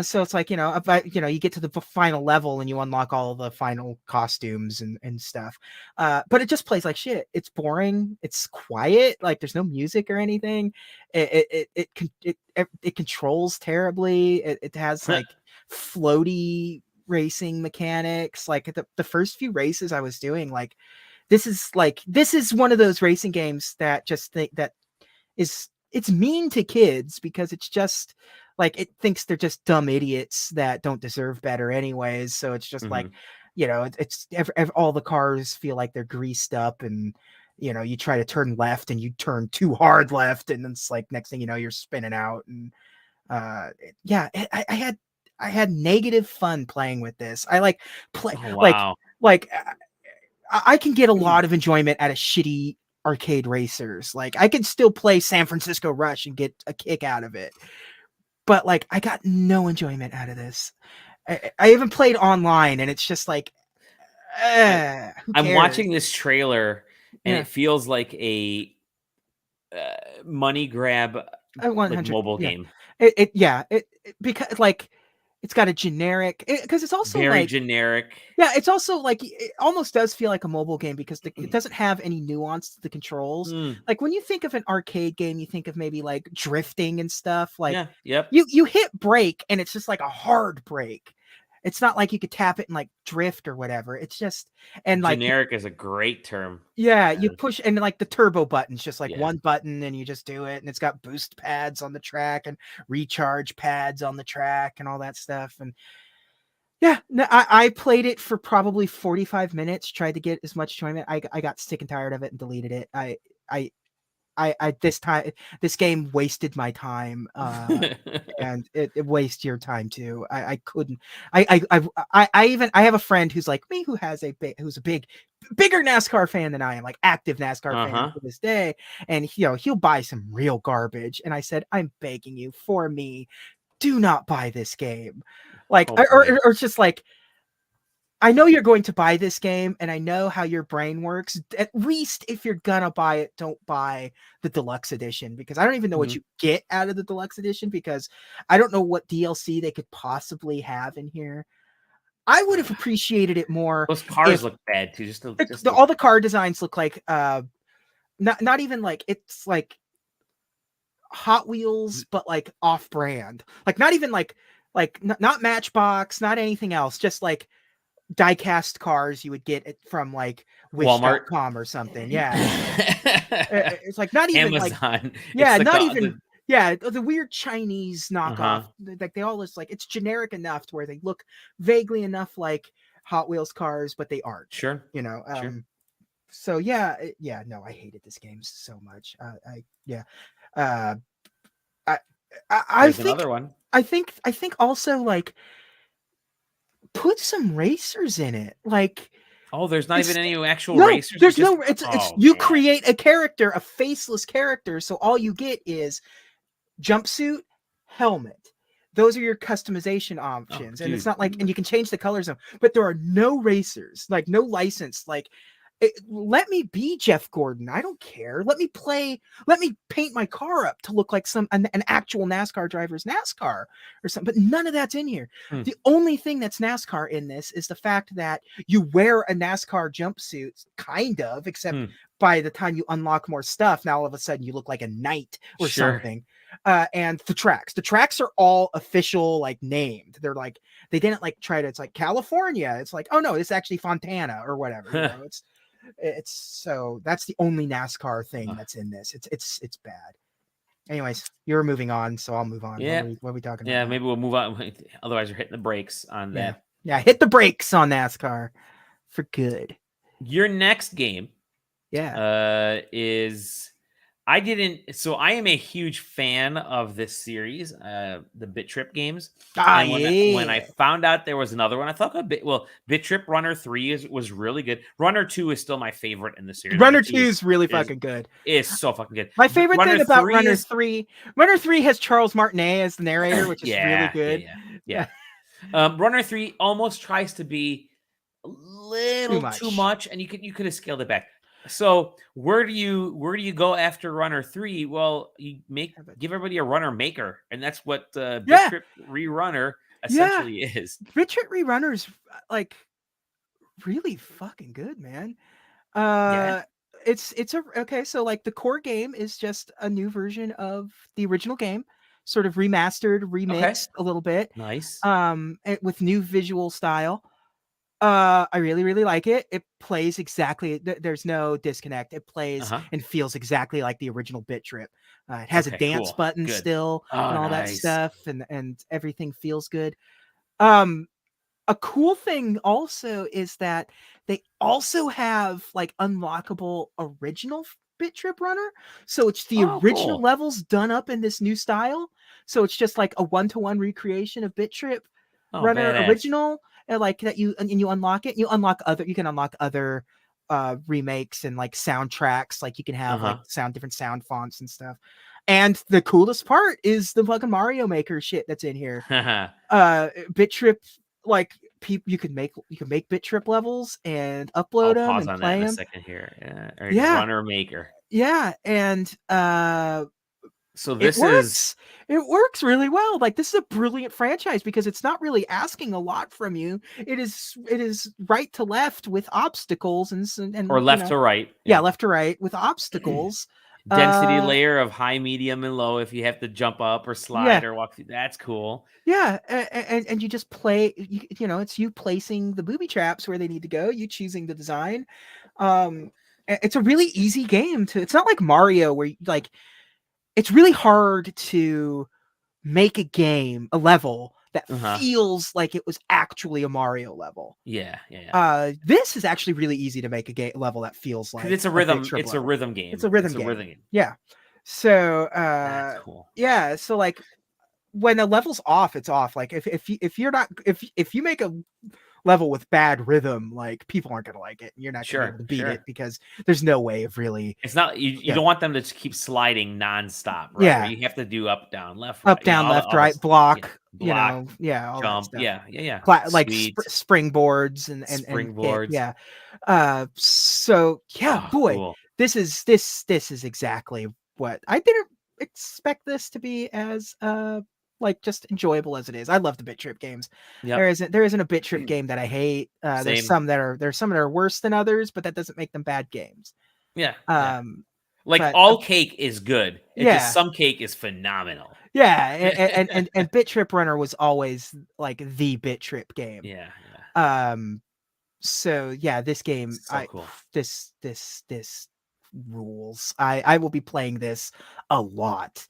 So it's like, you get to the final level and you unlock all the final costumes and stuff. But it just plays like shit. It's boring. It's quiet. Like there's no music or anything. It controls terribly. It has like floaty racing mechanics. Like the first few races I was doing, like this is one of those racing games that just think that it's mean to kids because it's just like it thinks they're just dumb idiots that don't deserve better anyways. So it's just like, it's all the cars feel like they're greased up, and you try to turn left and you turn too hard left, and it's like next thing you know you're spinning out. And I had negative fun playing with this. I like play like I can get a lot of enjoyment out of shitty arcade racers. Like I could still play San Francisco Rush and get a kick out of it, but like I got no enjoyment out of this. I even played online, and it's just like I'm watching this trailer, and it feels like a money grab like mobile game. Because like it's got a generic, because it's also very like generic. Yeah, it's also like it almost does feel like a mobile game because it doesn't have any nuance to the controls. Like when you think of an arcade game, you think of maybe like drifting and stuff. Like, you hit brake and it's just like a hard brake. It's not like you could tap it and like drift or whatever. It's just, and like generic is a great term. Yeah, you push, and like the turbo button's just like Yeah. one button and you just do it, and it's got boost pads on the track and recharge pads on the track and all that stuff. And yeah, no, I played it for probably 45 minutes, tried to get as much enjoyment. I got sick and tired of it and deleted it. This game wasted my time, and it wastes your time too. I couldn't. I even I have a friend who's like me, who's a bigger NASCAR fan than I am, like active NASCAR fan to this day, and he'll buy some real garbage. And I said, I'm begging you, for me, do not buy this game. Like, or it's just like, I know you're going to buy this game, and I know how your brain works. At least if you're gonna buy it, don't buy the deluxe edition, because I don't even know what you get out of the deluxe edition, because I don't know what DLC they could possibly have in here. I would have appreciated it more. Those cars look bad too. All the car designs look like not even like, it's like Hot Wheels, but like off-brand. Like not even like not Matchbox, not anything else, just like die-cast cars you would get it from like Wish.com or something. Yeah. It's like not even Amazon. Like, yeah, not even the weird Chinese knockoff. Like they all look like, it's generic enough to where they look vaguely enough like Hot Wheels cars, but they aren't. Sure. So no, I hated this game so much. I think another one. I think also, like, put some racers in it. Like, there's not even any actual racers. There's no. It's you create a character, a faceless character, so all you get is jumpsuit, helmet. Those are your customization options, and it's not like, and you can change the colors of them, but there are no racers, like no license. Like, let me be Jeff Gordon. I don't care. Let me paint my car up to look like an actual NASCAR driver's NASCAR or something. But none of that's in here. The only thing that's NASCAR in this is the fact that you wear a NASCAR jumpsuit, kind of, except by the time you unlock more stuff, now all of a sudden you look like a knight or something. And the tracks are all official, like named. They're like, they didn't like try to, it's like California. It's like, oh no, it's actually Fontana or whatever. It's so that's the only NASCAR thing that's in this. It's bad. Anyways, you're moving on, so I'll move on. Yeah. What are we talking about? Yeah, maybe we'll move on. Otherwise, we're hitting the brakes on that. Yeah, hit the brakes on NASCAR for good. Your next game, is I am a huge fan of this series, the Bit Trip games. When I found out there was another one, I thought Bit Trip Runner 3 was really good. Runner 2 is still my favorite in the series. Runner 2 is really fucking good. It's so fucking good. My favorite thing about Runner 3 has Charles Martinet as the narrator, which is really good. Yeah. Runner 3 almost tries to be a little too much, and you could have scaled it back. So where do you go after Runner 3? Well, you give everybody a runner maker, and that's what Bit Trip Rerunner essentially is. Bit Trip Rerunner is like really fucking good, man. It's okay. So like the core game is just a new version of the original game, sort of remastered, remixed a little bit. Nice. With new visual style. I really, really like it. It plays exactly. There's no disconnect. It plays and feels exactly like the original Bit Trip. It has a dance button still and all that stuff, and everything feels good. A cool thing also is that they also have like unlockable original Bit Trip Runner. So it's the original levels done up in this new style. So it's just like a 1-to-1 recreation of Bit Trip Runner original. Like that you unlock it. You can unlock other remakes and like soundtracks. Like you can have like different sound fonts and stuff. And the coolest part is the fucking Mario Maker shit that's in here. Bit Trip, like you can make Bit Trip levels and upload them and play them. In a second here. Runner Maker. Yeah, and so it works really well. Like this is a brilliant franchise because it's not really asking a lot from you. It is right to left with obstacles and or left to right. Yeah, left to right with obstacles. density layer of high, medium, and low. If you have to jump up or slide or walk through, that's cool. Yeah, and you just play. You know, it's you placing the booby traps where they need to go. You choosing the design. It's a really easy game to. It's not like Mario where like it's really hard to make a level that feels like it was actually a Mario level. Yeah. This is actually really easy to make a level that feels like it's a rhythm. It's a rhythm game. It's a rhythm game. Yeah. So that's cool. Yeah. So like when the level's off, it's off. Like if you make a level with bad rhythm, like people aren't gonna like it. You're not gonna be able to beat it because there's no way of really. It's not you don't want them to keep sliding nonstop, right? Yeah, you have to do up, down, left, right, up, down, left, right, block. You know, all that jump, stuff. Yeah. Like springboards and springboards. Yeah. So yeah, boy, cool. This is exactly what I didn't expect this to be as like just enjoyable as it is. I love the Bit Trip games. Yep. There isn't a Bit Trip game that I hate. There's some that are worse than others, but that doesn't make them bad games. Yeah. Like all cake is good. Just some cake is phenomenal. Yeah, and Bit Trip Runner was always like the Bit Trip game. Yeah. So yeah, this game, cool. This rules. I will be playing this a lot.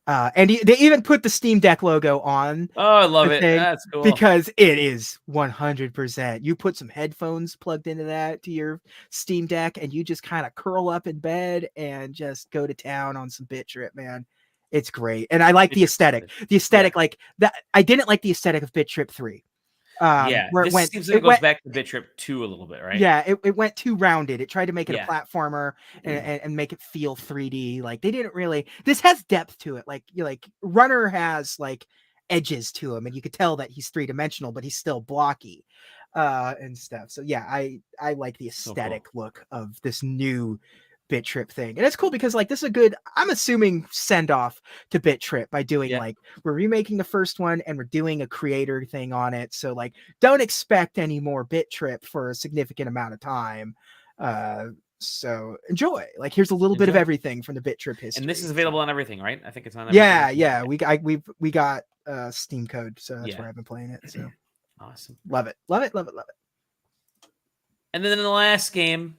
And they even put the Steam Deck logo on. Oh, I love it. That's cool. Because it is 100%. You put some headphones plugged into to your Steam Deck, and you just kind of curl up in bed and just go to town on some Bit Trip, man. It's great. And I like the aesthetic. The aesthetic, like that. I didn't like the aesthetic of Bit Trip 3. Where it goes back to Bit Trip 2 a little bit, right? Yeah, it went too rounded. It tried to make it a platformer and make it feel 3D. Like they didn't really. This has depth to it. Like Runner has like edges to him, and you could tell that he's 3-dimensional, but he's still blocky, and stuff. So yeah, I like the aesthetic look of this new Bit Trip thing. And it's cool because like this is a good, I'm assuming, send off to Bit Trip by doing like we're remaking the first one and we're doing a creator thing on it. So like don't expect any more Bit Trip for a significant amount of time. So enjoy. Like here's a little bit of everything from the Bit Trip history. And this is available on everything, right? I think it's on everything. Yeah. We got Steam code, so that's where I've been playing it. So awesome. Love it. And then in the last game,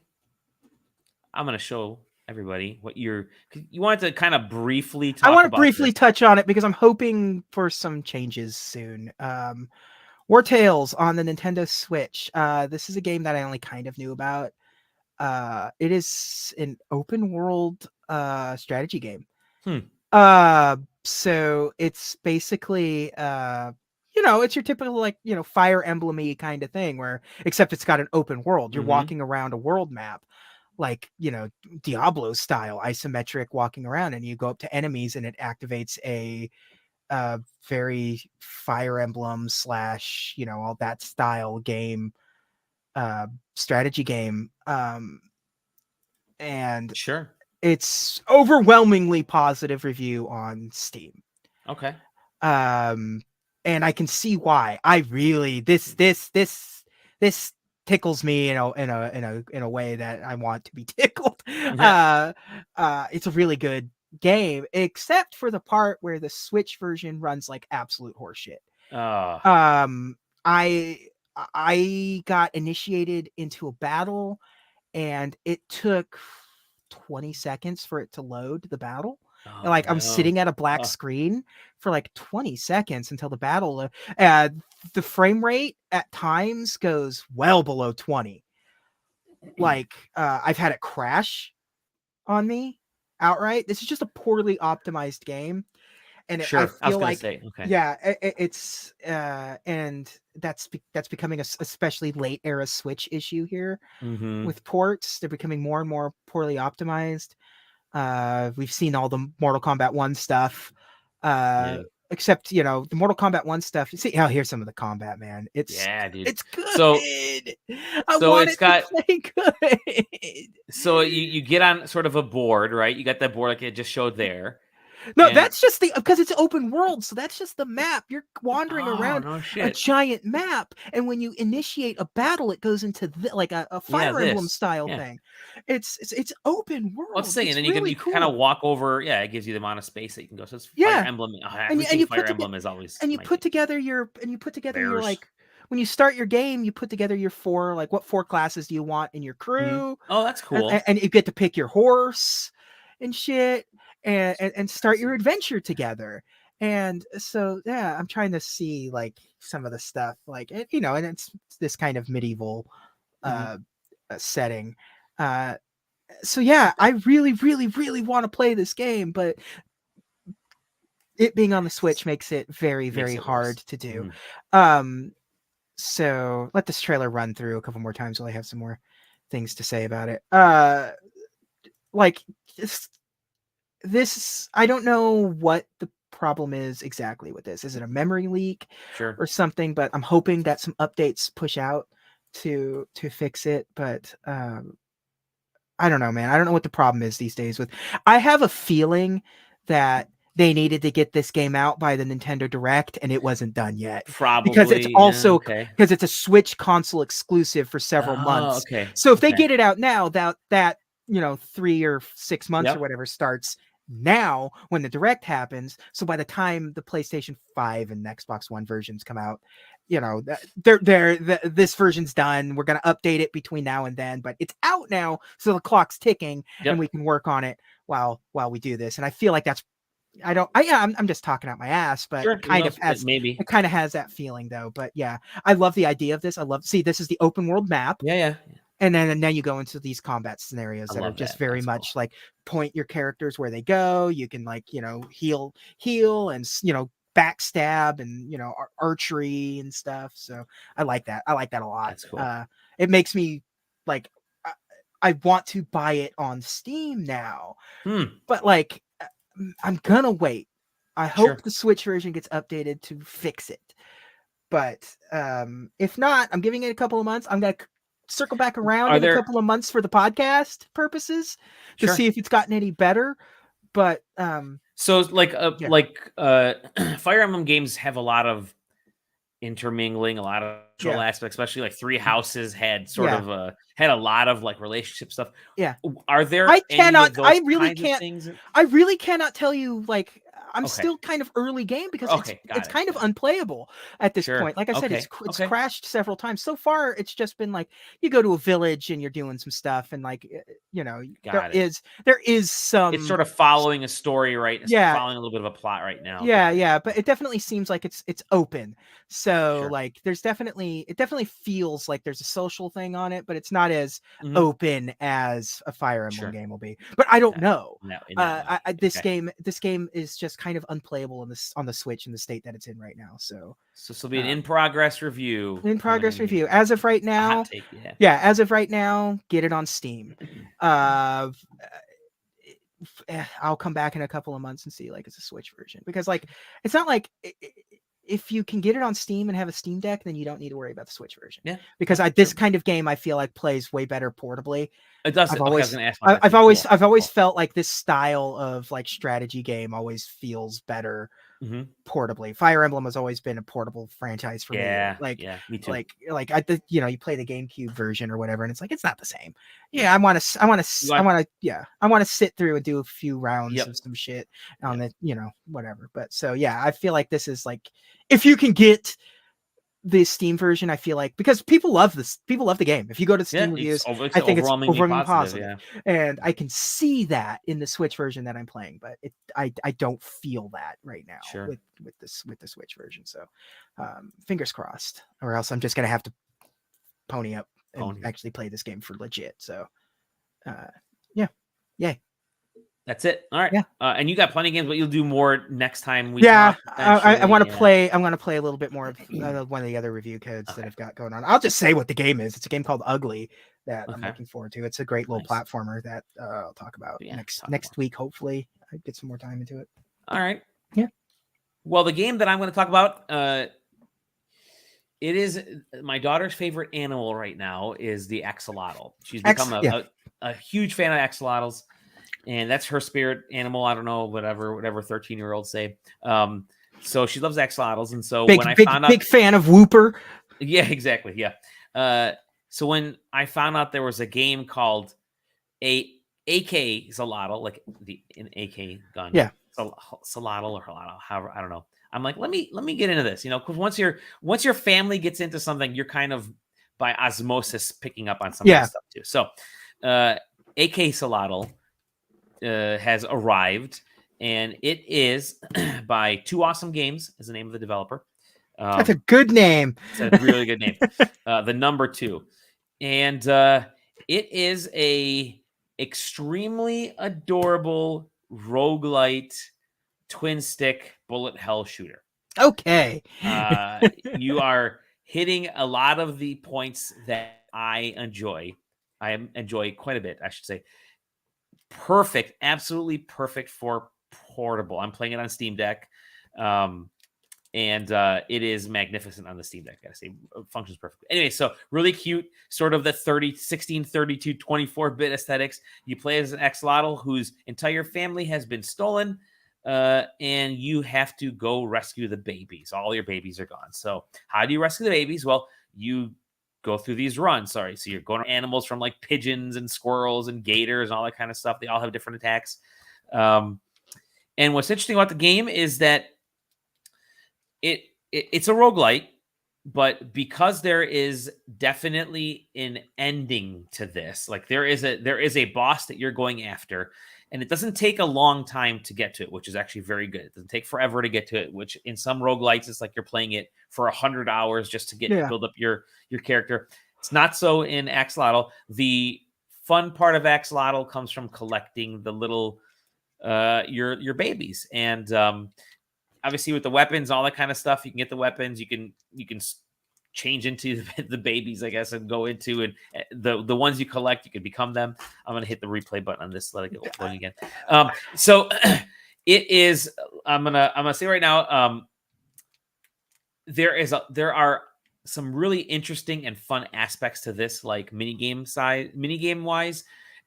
I'm going to show everybody what you wanted to kind of briefly talk about. I want to briefly touch on it because I'm hoping for some changes soon. Wartales on the Nintendo Switch. This is a game that I only kind of knew about. It is an open world strategy game. So it's basically it's your typical like Fire Emblem-y kind of thing where except it's got an open world. You're walking around a world map. Like Diablo style isometric walking around, and you go up to enemies and it activates a very Fire Emblem / all that style game, strategy game, and it's overwhelmingly positive review on Steam. Okay. And I can see why. I really this tickles me in a way that I want to be tickled. It's a really good game, except for the part where the Switch version runs like absolute horseshit. I got initiated into a battle, and it took 20 seconds for it to load the battle. I'm sitting at a black screen for like 20 seconds until the battle. The frame rate at times goes well below 20. Like I've had it crash on me outright. This is just a poorly optimized game, and I feel like it's and that's becoming a especially late era Switch issue here with ports. They're becoming more and more poorly optimized. We've seen all the Mortal Kombat 1 stuff, except the Mortal Kombat 1 stuff. See, here's some of the combat, man. It's dude. It's good. So I want it to play good. So you get on sort of a board, right? You got that board like it just showed there. No, that's just because it's open world, so that's just the map. You're wandering Oh, around no a shit. giant map, and when you initiate a battle, it goes into like a Fire Emblem style thing. It's open world. Let's say, and then really you cool. kind of walk over. Yeah, it gives you the amount of space that you can go. So it's Yeah. Fire Emblem. And Everything you Fire Emblem is always. and you put together your like when you start your game, you put together your what 4 classes do you want in your crew? Oh, that's cool. And you get to pick your horse and shit, and start your adventure together. And so yeah, I'm trying to see like some of the stuff, like, you know, and it's this kind of medieval setting. So yeah, I really, really, really want to play this game, but it being on the Switch makes it very, very hard to do. So let this trailer run through a couple more times while I have some more things to say about it. Like this, I don't know what the problem is exactly with this. Is it a memory leak or something? But I'm hoping that some updates push out to fix it. But I don't know, man. I don't know what the problem is these days with. I have a feeling that they needed to get this game out by the Nintendo Direct, and it wasn't done yet. Probably because it's also because it's a Switch console exclusive for several months. Okay. So if they get it out now, that 3 or 6 months or whatever starts now when the Direct happens. So by the time the PlayStation 5 and Xbox One versions come out, this version's done. We're gonna update it between now and then, but it's out now, so the clock's ticking, and we can work on it while we do this. And I feel like that's. I'm just talking out my ass, but it kind of has that feeling though. But yeah, I love the idea of this. This is the open world map. Yeah. And then you go into these combat scenarios that are just very much like point your characters where they go. You can heal and backstab and archery and stuff. So I like that. I like that a lot. That's cool. It makes me like I want to buy it on Steam now. But like I'm gonna wait. I hope the Switch version gets updated to fix it. But if not, I'm giving it a couple of months. I'm gonna circle back around in a couple of months for the podcast purposes to see if it's gotten any better. But so Fire Emblem games have a lot of intermingling, a lot of social aspects, especially like Three Houses had sort of had a lot of like relationship stuff. Yeah. Are there I really cannot tell you, like, I'm still kind of early game because it's kind of unplayable at this point. Like I said, it's crashed several times. So far, it's just been like you go to a village and you're doing some stuff, and like there is some. It's sort of following a story, right? It's following a little bit of a plot right now. Yeah, but it definitely seems like it's open. So like it definitely feels like there's a social thing on it, but it's not as open as a Fire Emblem game will be. But I don't know. This game is just kind of unplayable on the Switch in the state that it's in right now. So this will be an in-progress review. As of right now. As of right now, get it on Steam. I'll come back in a couple of months and see like it's a Switch version, because like it's not like if you can get it on Steam and have a Steam Deck, then you don't need to worry about the Switch version. Yeah, because this kind of game I feel like plays way better portably. It does. I've always felt like this style of like strategy game always feels better portably. Fire Emblem has always been a portable franchise for me. Me too. Like you play the GameCube version or whatever, and it's like it's not the same. Yeah, I want to sit through and do a few rounds of some shit on the whatever. But so yeah, I feel like this is like if you can get the Steam version, I feel like, because people love the game. If you go to Steam reviews, I think it's overwhelmingly positive. And I can see that in the Switch version that I'm playing, but I don't feel that right now with the Switch version. So fingers crossed, or else I'm just gonna have to pony up and actually play this game for legit. So yay. That's it. All right. Yeah. And you got plenty of games, but you'll do more next time we talk. I want to play. I'm going to play a little bit more of one of the other review codes that I've got going on. I'll just say what the game is. It's a game called Ugly that I'm looking forward to. It's a great little platformer that I'll talk about next week. Hopefully, I get some more time into it. All right. Yeah. Well, the game that I'm going to talk about, it is my daughter's favorite animal right now is the axolotl. She's become a huge fan of axolotls. and that's her spirit animal. I don't know, whatever 13-year-olds say. So she loves axolotls, and so when I found out, big fan of Whooper. Yeah, exactly. Yeah. So when I found out there was a game called AK-xolotl, like an AK gun, yeah, xolotl or halotl, however, I don't know. I'm like, let me get into this, because once your family gets into something, you're kind of by osmosis picking up on some of this stuff too. So, AK-xolotl has arrived, and it is by Two Awesome Games is the name of the developer. That's a good name. It's a really good name. The number 2, and it is a extremely adorable roguelite twin stick bullet hell shooter. Okay. You are hitting a lot of the points that I enjoy. I enjoy quite a bit, I should say. Perfect, absolutely perfect for portable. I'm playing it on Steam Deck. And it is magnificent on the Steam Deck. I gotta say, it functions perfectly. Anyway, so really cute, sort of the 16, 32, 24-bit aesthetics. You play as an axolotl whose entire family has been stolen, and you have to go rescue the babies. All your babies are gone. So how do you rescue the babies? Well, you go through these runs. So you're going to animals from like pigeons and squirrels and gators and all that kind of stuff. They all have different attacks. And what's interesting about the game is that it's a roguelite, but because there is definitely an ending to this, like there is a boss that you're going after, and it doesn't take a long time to get to it, which is actually very good. It doesn't take forever to get to it, which in some roguelites it's like you're playing it for 100 hours just to build up your character. It's not so in Axolotl. The fun part of Axolotl comes from collecting the little your babies, and obviously with the weapons, all that kind of stuff, you can get the weapons. You can change into the babies, I guess, and go into, and the ones you collect, you can become them. I'm gonna hit the replay button on this. Let it get going again. So it is. I'm gonna say right now. There are some really interesting and fun aspects to this, like minigame wise.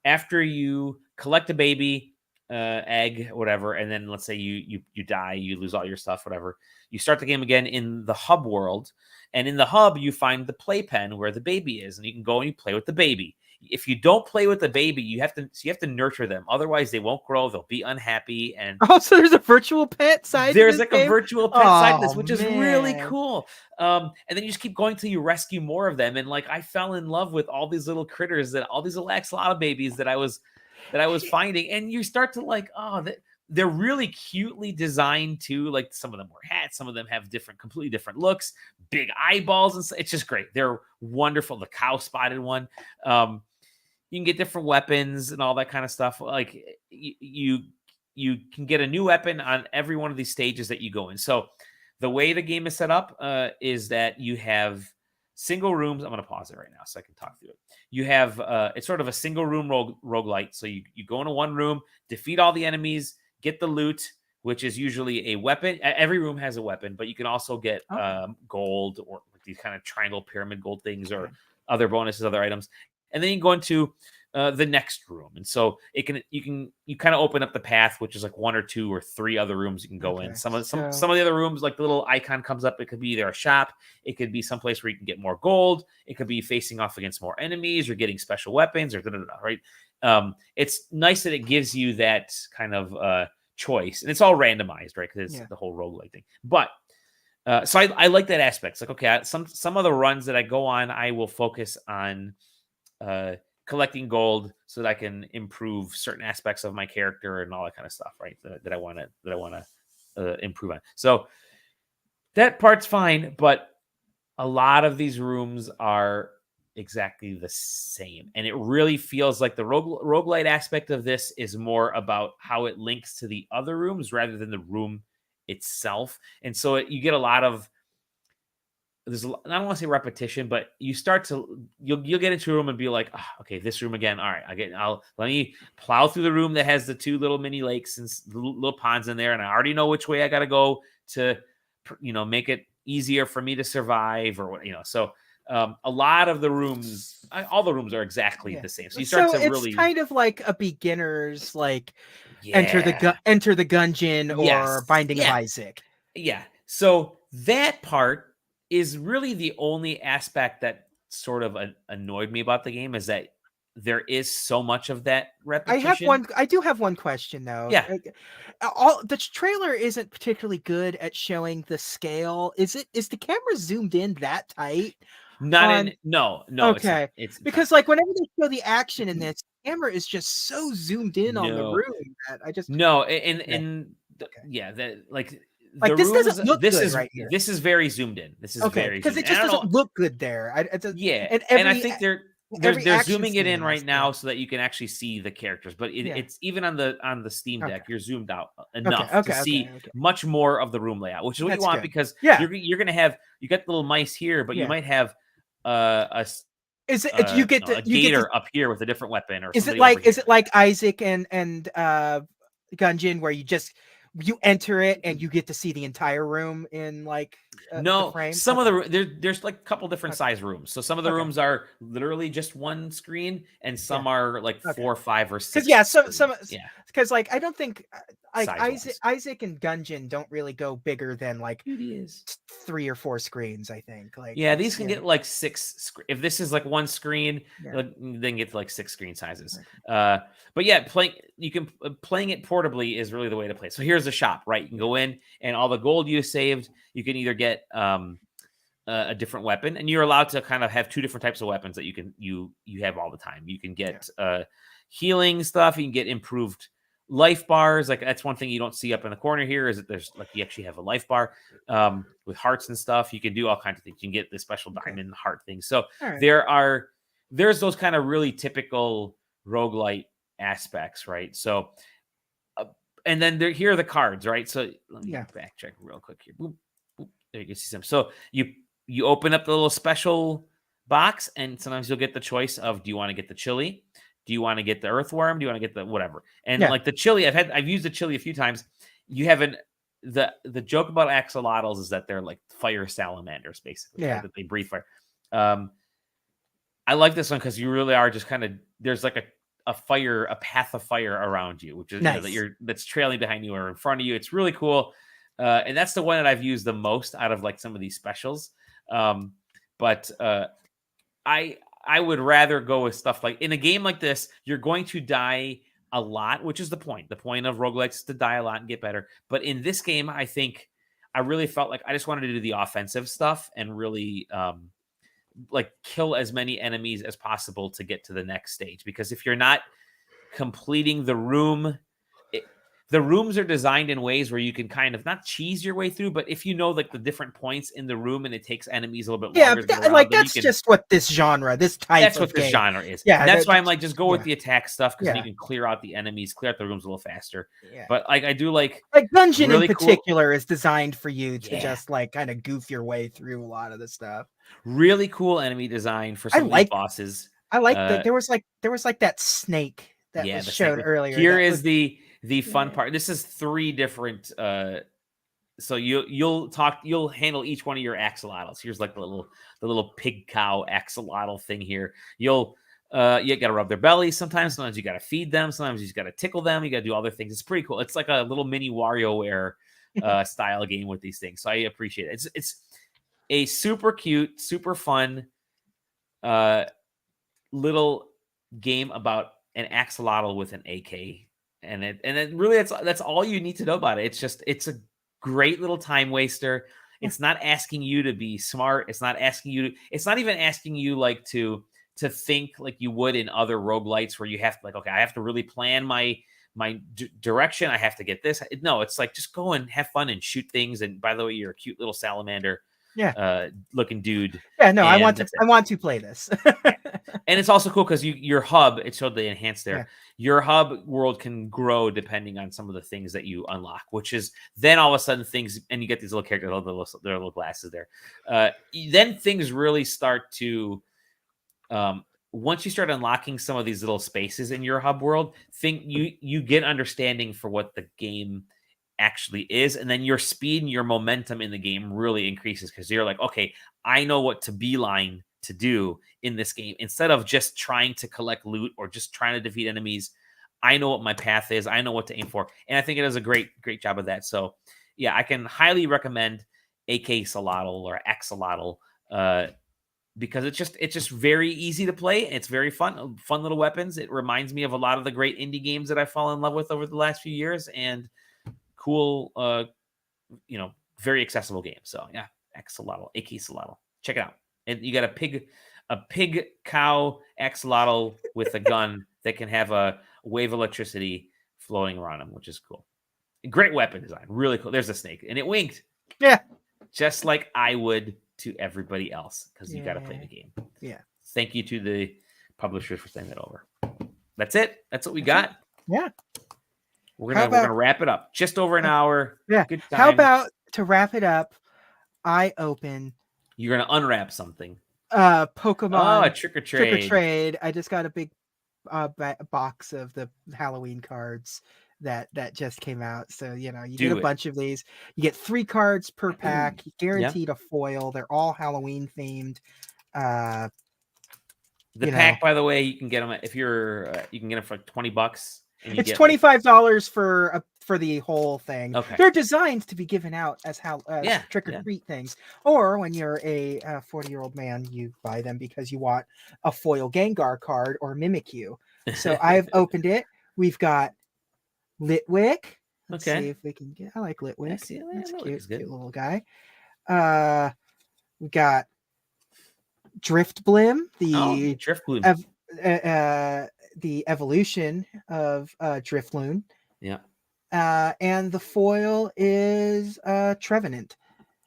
After you collect a baby, egg, whatever, and then let's say you die, you lose all your stuff, whatever. You start the game again in the hub world, and in the hub you find the playpen where the baby is, and you can go and you play with the baby. If you don't play with the baby, you have to nurture them. Otherwise, they won't grow. They'll be unhappy. And also, there's a virtual pet side. There's like a virtual pet side to this, which is really man. cool. And then you just keep going till you rescue more of them. And like I fell in love with all these little critters, all these little axolotl babies that I was finding. And you start to like, they're really cutely designed too. Like some of them wear hats, some of them have completely different looks, big eyeballs, and it's just great. They're wonderful. The cow spotted one. You can get different weapons and all that kind of stuff. Like you can get a new weapon on every one of these stages that you go in. So the way the game is set up is that you have single rooms. I'm going to pause it right now so I can talk through it. You have it's sort of a single room roguelite. So you go into one room, defeat all the enemies, get the loot, which is usually a weapon. Every room has a weapon, but you can also get gold or these kind of triangle pyramid gold things or other bonuses, other items. And then you go into the next room, and so you kind of open up the path, which is like 1 or 2 or 3 other rooms you can go in. Some of the other rooms, like the little icon comes up, it could be either a shop, it could be someplace where you can get more gold, it could be facing off against more enemies or getting special weapons or right. It's nice that it gives you that kind of choice, and it's all randomized, right? Because it's the whole roguelike thing. But so I like that aspect. It's like, okay, some of the runs that I go on, I will focus on collecting gold so that I can improve certain aspects of my character and all that kind of stuff, right? That I want to improve on. So that part's fine, but a lot of these rooms are exactly the same, and it really feels like the roguelite aspect of this is more about how it links to the other rooms rather than the room itself. And so you get a lot of I don't want to say repetition, but you start to you'll get into a room and be like, okay, this room again. All right, let me plow through the room that has the 2 little mini lakes and little ponds in there, and I already know which way I got to go to, make it easier for me to survive or what. So A lot of the rooms, all the rooms are exactly the same. So you start to it's really kind of like a beginner's like enter the Gungeon or Binding of Isaac. Yeah. So that part is really the only aspect that sort of annoyed me about the game, is that there is so much of that repetition. I do have one question though. Yeah. The trailer isn't particularly good at showing the scale. Is the camera zoomed in that tight? No, okay. It's because like whenever they show the action in this, the camera is just so zoomed in on the room that I just the this rooms, doesn't look good right here. This is very zoomed in. This is very because it just doesn't look good there. And I think they're zooming it in right now so that you can actually see the characters, but it's even on the Steam Deck, you're zoomed out enough to see much more of the room layout, which is what you want, because you're gonna have, you got the little mice here, but you might have you get a gator up here with a different weapon, or is it like Isaac and Gungeon, where you enter it and you get to see the entire room in like no frame? Some of there's like a couple different size rooms, so some of the rooms are literally just one screen, and some are like 4, 5, or 6. Because like I don't think like Isaac and Gungeon don't really go bigger than like 3 or 4 screens, I think. Like these can get like 6. If this is like one screen, then get to like 6 screen sizes. But playing it portably is really the way to play. So here's the shop, right? You can go in, and all the gold you saved, you can either get a different weapon, and you're allowed to kind of have 2 different types of weapons that you have all the time. You can get healing stuff. You can get improved life bars. Like that's one thing you don't see up in the corner here, is that there's like, you actually have a life bar with hearts and stuff. You can do all kinds of things. You can get the special diamond heart things. So there's those kind of really typical roguelite aspects, right? So and then here are the cards, right? So let me backtrack real quick here. Boop, boop. There you can see some. So you open up the little special box, and sometimes you'll get the choice of, do you want to get the chili? Do you want to get the earthworm? Do you want to get the whatever? And like the chili, I've used the chili a few times. You have the joke about axolotls is that they're like fire salamanders, basically. Right? That they breathe fire. I like this one because you really are just kind of, there's like a path of fire around you, which is that's trailing behind you or in front of you. It's really cool. And that's the one that I've used the most out of like some of these specials. But I would rather go with stuff like, in a game like this, you're going to die a lot, which is the point. The point of roguelikes is to die a lot and get better. But in this game, I think I really felt like I just wanted to do the offensive stuff and really like kill as many enemies as possible to get to the next stage. Because if you're not completing the room, the rooms are designed in ways where you can kind of not cheese your way through, but if you know like the different points in the room and it takes enemies a little bit longer, that's just what this genre, this type. That's what this genre is. Yeah, that's why I'm like, just go with the attack stuff, because you can clear out the enemies, clear out the rooms a little faster. Yeah. But like I do like Gungeon really in particular is designed for you to just like kind of goof your way through a lot of the stuff. Really cool enemy design for some of these bosses. I like that there was like that snake that was shown earlier. Here is the fun part. This is 3 different so you'll handle each one of your axolotls. Here's like the little pig cow axolotl thing here. You gotta rub their bellies sometimes you gotta feed them, sometimes you just gotta tickle them, you gotta do other things. It's pretty cool. It's like a little mini WarioWare style game with these things, so I appreciate it. It's a super cute, super fun little game about an axolotl with an AK. And it really, that's all you need to know about it. It's a great little time waster. It's not asking you to be smart. It's not even asking you like to think like you would in other roguelites where you have to like, okay, I have to really plan my direction. I have to get this. No, it's like, just go and have fun and shoot things. And by the way, you're a cute little salamander looking dude. Yeah, no, I want to play this. And it's also cool because your hub, it showed the enhanced there. Yeah. Your hub world can grow depending on some of the things that you unlock, which is then all of a sudden things, and you get these little characters, their little glasses there. Then things really start to, once you start unlocking some of these little spaces in your hub world, you get understanding for what the game actually is, and then your speed and your momentum in the game really increases because you're like, okay, I know what to beeline to do in this game. Instead of just trying to collect loot or just trying to defeat enemies, I know what my path is. I know what to aim for. And I think it does a great job of that. So yeah, I can highly recommend AK-xolotl or AK-xolotl because it's just very easy to play. It's very fun little weapons. It reminds me of a lot of the great indie games that I've fallen in love with over the last few years, and cool, very accessible game. So yeah, AK-xolotl. Check it out. And you got a pig cow axolotl with a gun that can have a wave of electricity floating around him, which is cool. Great weapon design, really cool. There's a snake, and it winked. Yeah, just like I would to everybody else, because you got to play the game. Yeah. Thank you to the publishers for sending that over. That's it. That's what we got. Yeah. We're gonna wrap it up. Just over an hour. Yeah. Good time. How about to wrap it up? I open. You're gonna unwrap something. Pokemon. Oh, a trick or trade. Trick or trade. I just got a big box of the Halloween cards that just came out. So you get a bunch of these. You get 3 cards per pack. Guaranteed a foil. They're all Halloween themed. The pack, by the way, you can get them if you're. You can get them for $20. It's $25 for the whole thing. Okay. They're designed to be given out as trick or treat things. Or when you're a 40-year-old man, you buy them because you want a foil Gengar card or Mimikyu. So I've opened it. We've got Litwick. Let's see if we can get. I like Litwick. That's cute. Cute little guy. We got Driftblim. The Driftblim. The evolution of Drifloon. Yeah. And the foil is Trevenant.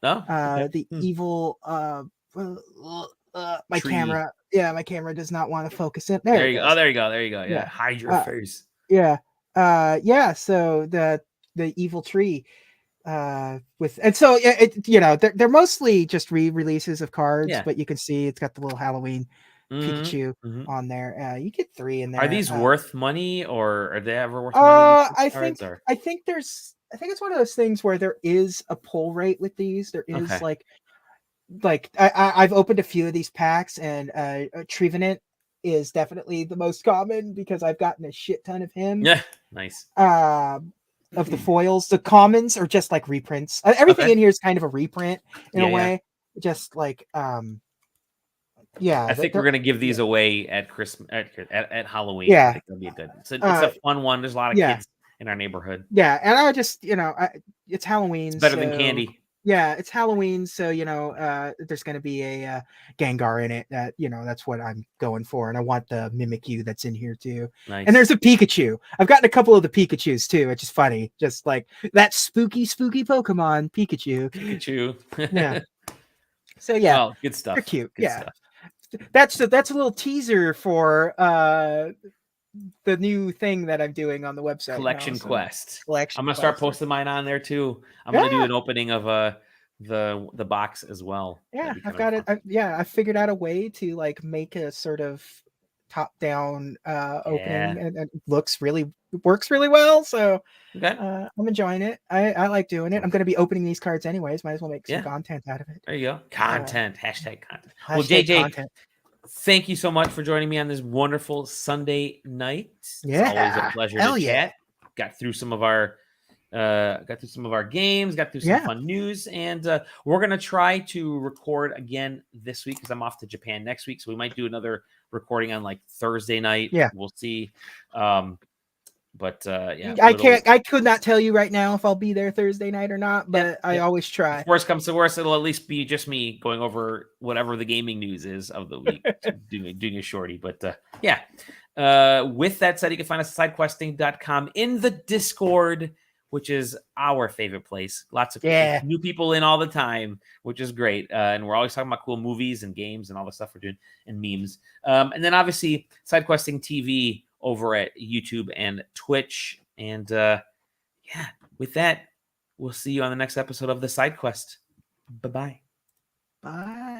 The evil my tree. My camera does not want to focus in. There you go. Oh, there you go. Yeah. Hide your face. Yeah. So the evil tree they're mostly just re-releases of cards, but you can see it's got the little Halloween Pikachu on there. You get 3 in there. Are these worth money, or are they ever worth money? I think it's one of those things where there is a pull rate with these. There is I've opened a few of these packs, and Trevenant is definitely the most common because I've gotten a shit ton of him. Yeah, nice. Of the foils, the commons are just like reprints. Everything in here is kind of a reprint in a way. Just like I think we're gonna give these away at Christmas at Halloween. Yeah, I think that'll be good. So it's a fun one. There's a lot of kids in our neighborhood. Yeah, and I just it's Halloween. It's better than candy. Yeah, it's Halloween, so there's going to be a Gengar in it. That's what I'm going for, and I want the Mimikyu that's in here too. Nice. And there's a Pikachu. I've gotten a couple of the Pikachus too, which is funny. Just like that spooky Pokemon Pikachu. Yeah. So yeah, good stuff. They're cute. Good stuff. That's a little teaser for the new thing that I'm doing on the website. Collection Quest. I'm gonna start posting mine on there too. I'm gonna do an opening of the box as well. Yeah, I've got it. I figured out a way to make a sort of top-down opening, and it works really well. So I'm enjoying it. I like doing it. I'm gonna be opening these cards anyways. Might as well make some content out of it. There you go. Content. Hashtag content. Well, JJ. Content. Thank you so much for joining me on this wonderful Sunday night. Yeah, it's always a pleasure to chat. Got through some of our games, got through some fun news, and we're gonna try to record again this week because I'm off to Japan next week, so we might do another recording on Thursday night. Yeah, we'll see. I could not tell you right now if I'll be there Thursday night or not, but I always try. If worst comes to worst, it'll at least be just me going over whatever the gaming news is of the week, doing a shorty. But with that said, you can find us at sidequesting.com in the Discord, which is our favorite place. Lots of new people in all the time, which is great. And we're always talking about cool movies and games and all the stuff we're doing and memes. And then obviously SideQuesting TV over at YouTube and Twitch. And with that, we'll see you on the next episode of the SideQuest. Bye-bye. Bye.